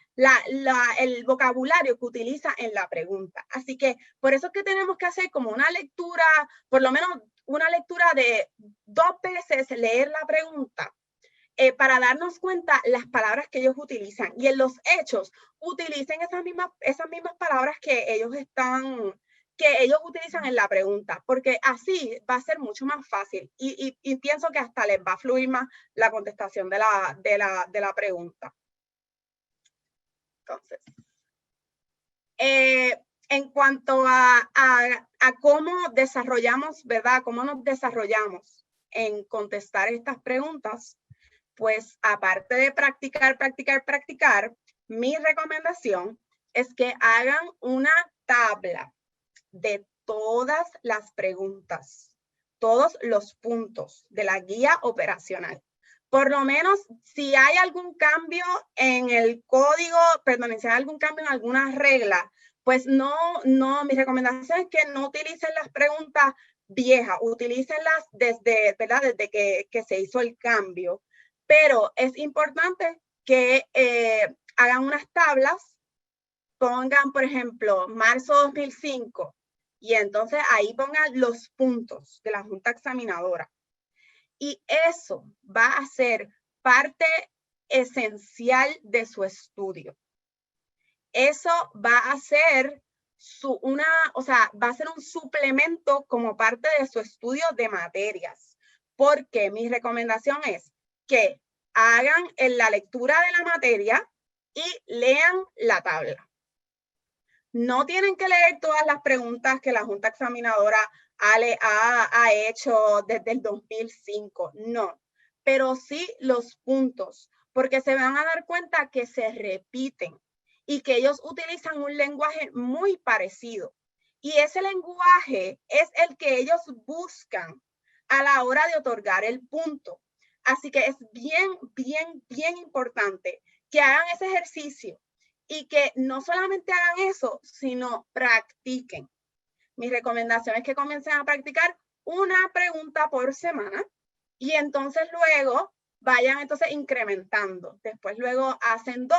el vocabulario que utiliza en la pregunta. Así que por eso es que tenemos que hacer como una lectura, por lo menos una lectura de 2 veces leer la pregunta, para darnos cuenta las palabras que ellos utilizan, y en los hechos utilicen esas mismas palabras que ellos utilizan en la pregunta, porque así va a ser mucho más fácil, y pienso que hasta les va a fluir más la contestación de la pregunta. Entonces, en cuanto a cómo desarrollamos, ¿verdad? Cómo nos desarrollamos en contestar estas preguntas, pues aparte de practicar, mi recomendación es que hagan una tabla de todas las preguntas, todos los puntos de la guía operacional. Por lo menos si hay algún cambio en el código, perdón, si hay algún cambio en alguna regla, pues mi recomendación es que no utilicen las preguntas viejas, utilícenlas desde que se hizo el cambio. Pero es importante que hagan unas tablas, pongan, por ejemplo, marzo 2005, y entonces ahí pongan los puntos de la Junta Examinadora. Y eso va a ser parte esencial de su estudio. Eso va a ser va a ser un suplemento como parte de su estudio de materias. Porque mi recomendación es que hagan la lectura de la materia y lean la tabla. No tienen que leer todas las preguntas que la Junta Examinadora ha hecho desde el 2005, no, pero sí los puntos, porque se van a dar cuenta que se repiten y que ellos utilizan un lenguaje muy parecido. Y ese lenguaje es el que ellos buscan a la hora de otorgar el punto. Así que es bien importante que hagan ese ejercicio y que no solamente hagan eso, sino practiquen. Mi recomendación es que comiencen a practicar una pregunta por semana y entonces luego vayan entonces incrementando. Después luego hacen 2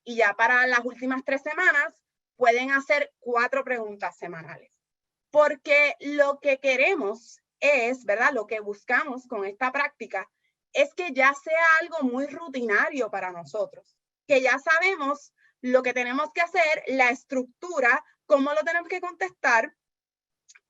y ya para las últimas 3 semanas pueden hacer 4 preguntas semanales. Porque lo que queremos es, ¿verdad? Lo que buscamos con esta práctica es que ya sea algo muy rutinario para nosotros, que ya sabemos lo que tenemos que hacer, la estructura, cómo lo tenemos que contestar,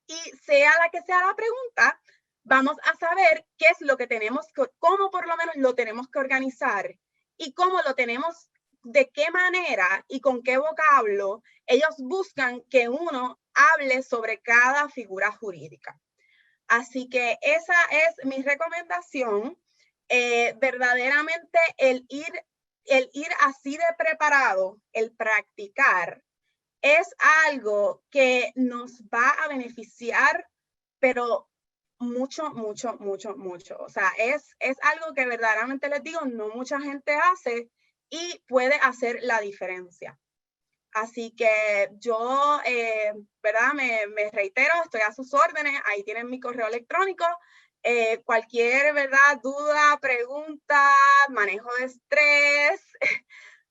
y sea la que sea la pregunta, vamos a saber qué es lo que tenemos, cómo por lo menos lo tenemos que organizar y cómo lo tenemos, de qué manera y con qué vocablo ellos buscan que uno hable sobre cada figura jurídica. Así que esa es mi recomendación. Verdaderamente el ir así de preparado, el practicar, es algo que nos va a beneficiar, pero mucho, mucho, mucho, mucho. O sea, es algo que verdaderamente les digo, no mucha gente hace y puede hacer la diferencia. Así que yo, ¿verdad? Me reitero, estoy a sus órdenes, ahí tienen mi correo electrónico. Cualquier, ¿verdad? Duda, pregunta, manejo de estrés,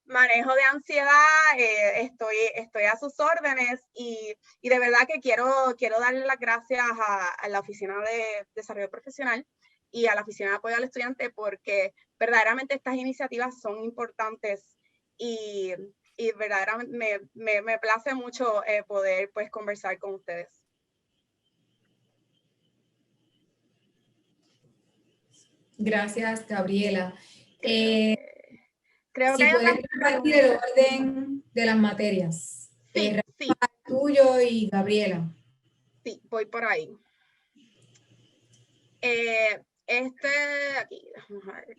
manejo de ansiedad, estoy a sus órdenes y de verdad que quiero darle las gracias a la Oficina de Desarrollo Profesional y a la Oficina de Apoyo al Estudiante porque verdaderamente estas iniciativas son importantes y verdaderamente me place mucho poder pues conversar con ustedes. Gracias, Gabriela. Creo si que hay puedes otras compartir el orden de las materias. Sí, sí, Tuyo y Gabriela. sí, voy por ahí. Aquí, vamos a ver.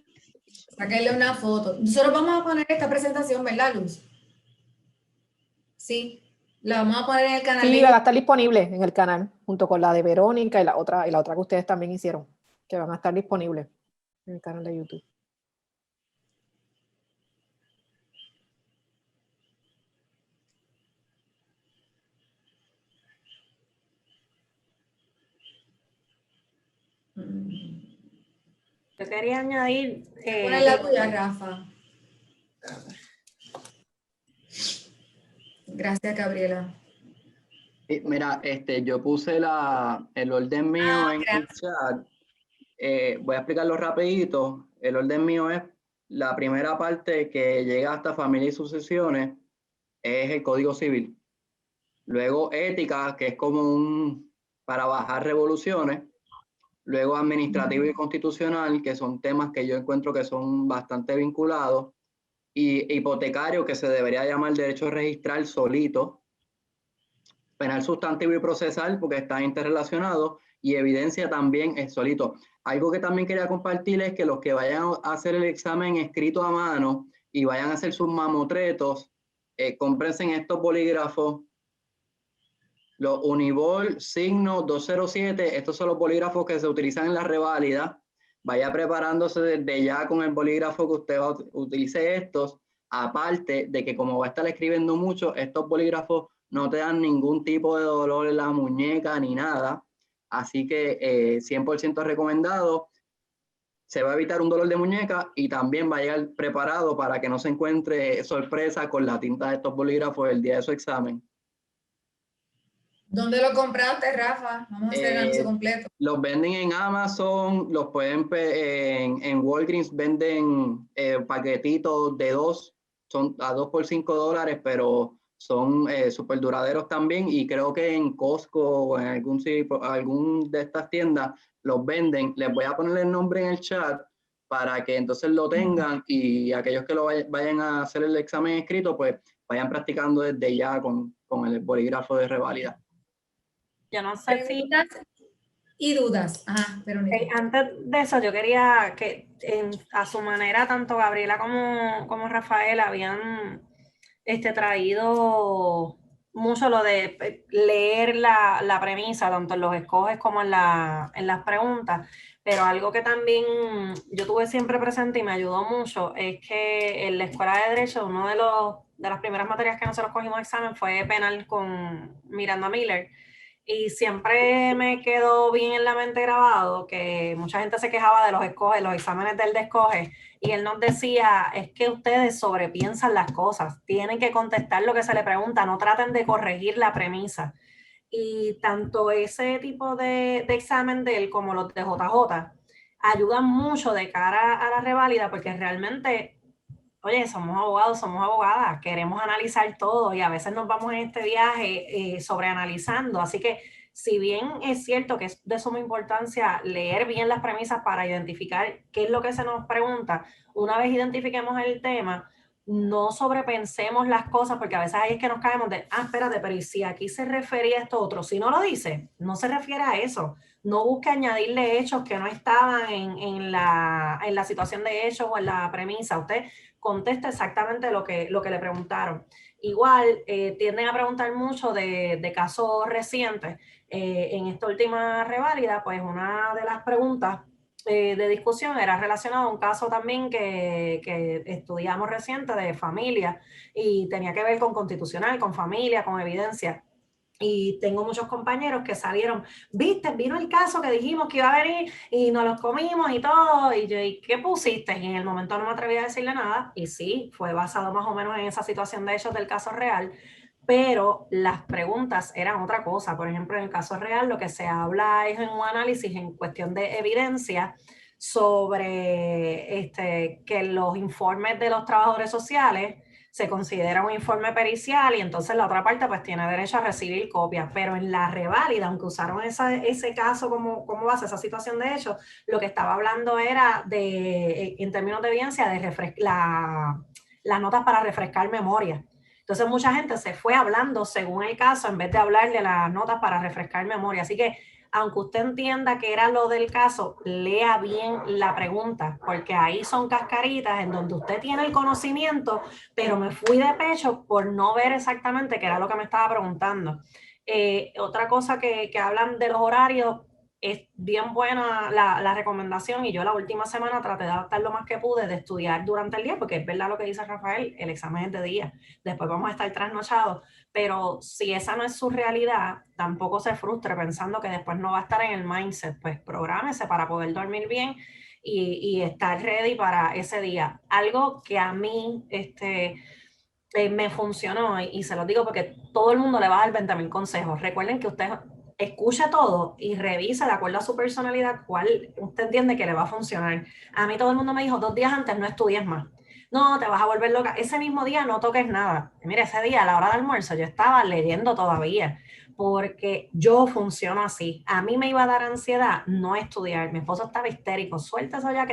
Sáquenle una foto. Nosotros vamos a poner esta presentación, ¿verdad, Luz? Sí, la vamos a poner en el canal. Sí, va a estar disponible en el canal, junto con la de Verónica y la otra que ustedes también hicieron, que van a estar disponibles en el canal de YouTube. Yo quería añadir... Poner la tuya, Rafa. Gracias, Gabriela. Mira, yo puse el orden mío en el chat. Voy a explicarlo rapidito. El orden mío es la primera parte que llega hasta familia y sucesiones, es el Código Civil. Luego ética, que es como para bajar revoluciones. Luego administrativo y constitucional, que son temas que yo encuentro que son bastante vinculados. Y hipotecario, que se debería llamar derecho registral solito. Penal sustantivo y procesal, porque están interrelacionados. Y evidencia también es solito. Algo que también quería compartir es que los que vayan a hacer el examen escrito a mano y vayan a hacer sus mamotretos, cómprense en estos bolígrafos. Los Unibol Signo 207, estos son los bolígrafos que se utilizan en la reválida. Vaya preparándose desde ya con el bolígrafo que usted utilice estos. Aparte de que como va a estar escribiendo mucho, estos bolígrafos no te dan ningún tipo de dolor en la muñeca ni nada. Así que 100% recomendado. Se va a evitar un dolor de muñeca y también va a llegar preparado para que no se encuentre sorpresa con la tinta de estos bolígrafos el día de su examen. ¿Dónde lo compraste, Rafa? Vamos a hacer el anuncio completo. Los venden en Amazon, los pueden en Walgreens venden paquetitos de 2, son a 2 por $5, pero son súper duraderos también, y creo que en Costco o en algún de estas tiendas los venden. Les voy a poner el nombre en el chat para que entonces lo tengan y aquellos que lo vayan a hacer el examen escrito, pues vayan practicando desde ya con el bolígrafo de reválida. Yo no sé si... Y dudas. Ajá, Verónica. Antes de eso, yo quería que a su manera, tanto Gabriela como Rafael habían traído mucho lo de leer la premisa, tanto en los escoges como en las preguntas, pero algo que también yo tuve siempre presente y me ayudó mucho es que en la Escuela de Derecho, uno de las primeras materias que nosotros cogimos examen fue penal con Miranda Miller. Y siempre me quedó bien en la mente grabado que mucha gente se quejaba de los escoge, los exámenes del descoge, y él nos decía, es que ustedes sobrepiensan las cosas, tienen que contestar lo que se le pregunta, no traten de corregir la premisa. Y tanto ese tipo de examen de él como los de JJ ayudan mucho de cara a la reválida, porque realmente, oye, somos abogados, somos abogadas, queremos analizar todo y a veces nos vamos en este viaje sobreanalizando. Así que si bien es cierto que es de suma importancia leer bien las premisas para identificar qué es lo que se nos pregunta, una vez identifiquemos el tema, no sobrepensemos las cosas, porque a veces ahí es que nos caemos de, espérate, pero ¿y si aquí se refería a esto otro? Si no lo dice, no se refiere a eso. No busque añadirle hechos que no estaban en la situación de hechos o en la premisa. Usted contesta exactamente lo que le preguntaron. Igual, tienden a preguntar mucho de casos recientes. En esta última reválida, pues una de las preguntas de discusión era relacionada a un caso también que estudiamos reciente de familia y tenía que ver con constitucional, con familia, con evidencia. Y tengo muchos compañeros que salieron, viste, vino el caso que dijimos que iba a venir y nos los comimos y todo. Y yo, ¿y qué pusiste? Y en el momento no me atreví a decirle nada. Y sí, fue basado más o menos en esa situación de hechos del caso real. Pero las preguntas eran otra cosa. Por ejemplo, en el caso real, lo que se habla es en un análisis en cuestión de evidencia sobre que los informes de los trabajadores sociales se considera un informe pericial y entonces la otra parte pues tiene derecho a recibir copias, pero en la reválida, aunque usaron ese caso como base, esa situación de hecho, lo que estaba hablando era en términos de evidencia, de las notas para refrescar memoria. Entonces mucha gente se fue hablando según el caso en vez de hablar de las notas para refrescar memoria. Así que aunque usted entienda que era lo del caso, lea bien la pregunta, porque ahí son cascaritas en donde usted tiene el conocimiento, pero me fui de pecho por no ver exactamente qué era lo que me estaba preguntando. Otra cosa que hablan de los horarios, es bien buena la recomendación y yo la última semana traté de adaptar lo más que pude de estudiar durante el día, porque es verdad lo que dice Rafael, el examen es de día, después vamos a estar trasnochados, pero si esa no es su realidad, tampoco se frustre pensando que después no va a estar en el mindset, pues prográmese para poder dormir bien y estar ready para ese día. Algo que a mí me funcionó y se lo digo porque todo el mundo le va a dar 20,000 consejos. Recuerden que usted escucha todo y revisa de acuerdo a su personalidad cuál usted entiende que le va a funcionar. A mí todo el mundo me dijo 2 días antes no estudies más. No, te vas a volver loca. Ese mismo día no toques nada. Mire, ese día a la hora de almuerzo yo estaba leyendo todavía porque yo funciono así. A mí me iba a dar ansiedad no estudiar. Mi esposo estaba histérico. Suelta eso ya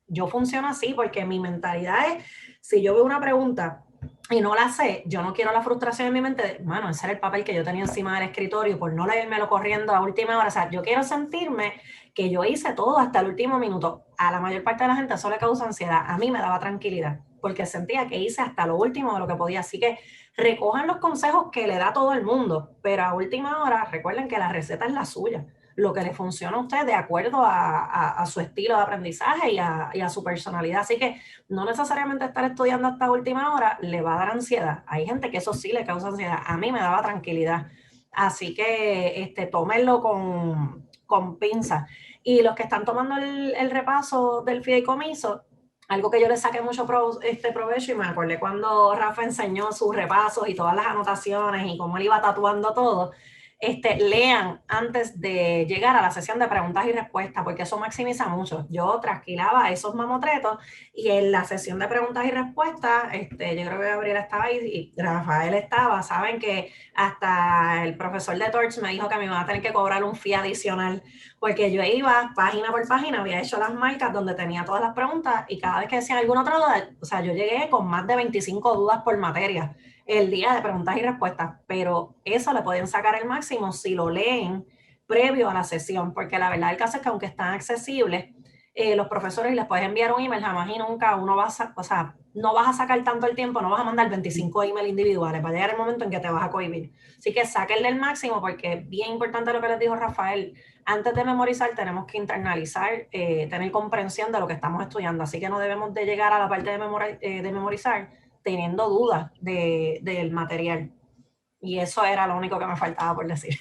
yo funciono así porque mi mentalidad es, si yo veo una pregunta y no la sé, yo no quiero la frustración en mi mente de, mano, ese era el papel que yo tenía encima del escritorio por no leérmelo corriendo a última hora. O sea, yo quiero sentirme que yo hice todo hasta el último minuto. A la mayor parte de la gente eso le causa ansiedad. A mí me daba tranquilidad porque sentía que hice hasta lo último de lo que podía. Así que recojan los consejos que le da todo el mundo, pero a última hora recuerden que la receta es la suya. Lo que le funciona a usted de acuerdo a su estilo de aprendizaje y a su personalidad. Así que no necesariamente estar estudiando hasta última hora le va a dar ansiedad. Hay gente que eso sí le causa ansiedad. A mí me daba tranquilidad. Así que tómenlo con pinzas. Y los que están tomando el repaso del fideicomiso, algo que yo le saqué mucho provecho y me acordé cuando Rafa enseñó sus repasos y todas las anotaciones y cómo él iba tatuando todo. Lean antes de llegar a la sesión de preguntas y respuestas, porque eso maximiza mucho. Yo trasquilaba esos mamotretos y en la sesión de preguntas y respuestas, yo creo que Gabriela estaba ahí y Rafael estaba, saben que hasta el profesor de Torch me dijo que me iban a tener que cobrar un fee adicional, porque yo iba página por página, había hecho las marcas donde tenía todas las preguntas y cada vez que decían alguna otra duda, o sea, yo llegué con más de 25 dudas por materia el día de preguntas y respuestas, pero eso le pueden sacar el máximo si lo leen previo a la sesión, porque la verdad del caso es que aunque están accesibles, los profesores les puedes enviar un email, jamás y nunca uno va a, no vas a sacar tanto el tiempo, no vas a mandar 25 emails individuales, va a llegar el momento en que te vas a cohibir. Así que sáquenle el máximo porque es bien importante lo que les dijo Rafael, antes de memorizar tenemos que internalizar, tener comprensión de lo que estamos estudiando, así que no debemos de llegar a la parte de memorizar teniendo dudas del material. Y eso era lo único que me faltaba por decir.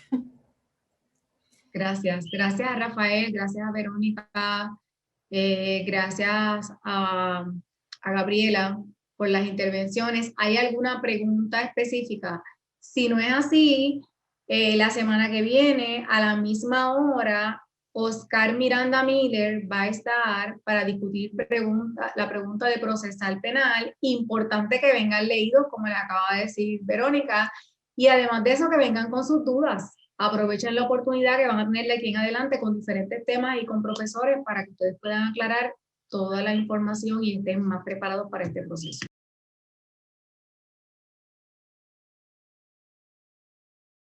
Gracias. Gracias a Rafael, gracias a Verónica, gracias a Gabriela por las intervenciones. ¿Hay alguna pregunta específica? Si no es así, la semana que viene, a la misma hora, Oscar Miranda Miller va a estar para discutir la pregunta de procesal penal. Importante que vengan leídos, como le acaba de decir Verónica, y además de eso que vengan con sus dudas. Aprovechen la oportunidad que van a tener de aquí en adelante con diferentes temas y con profesores para que ustedes puedan aclarar toda la información y estén más preparados para este proceso.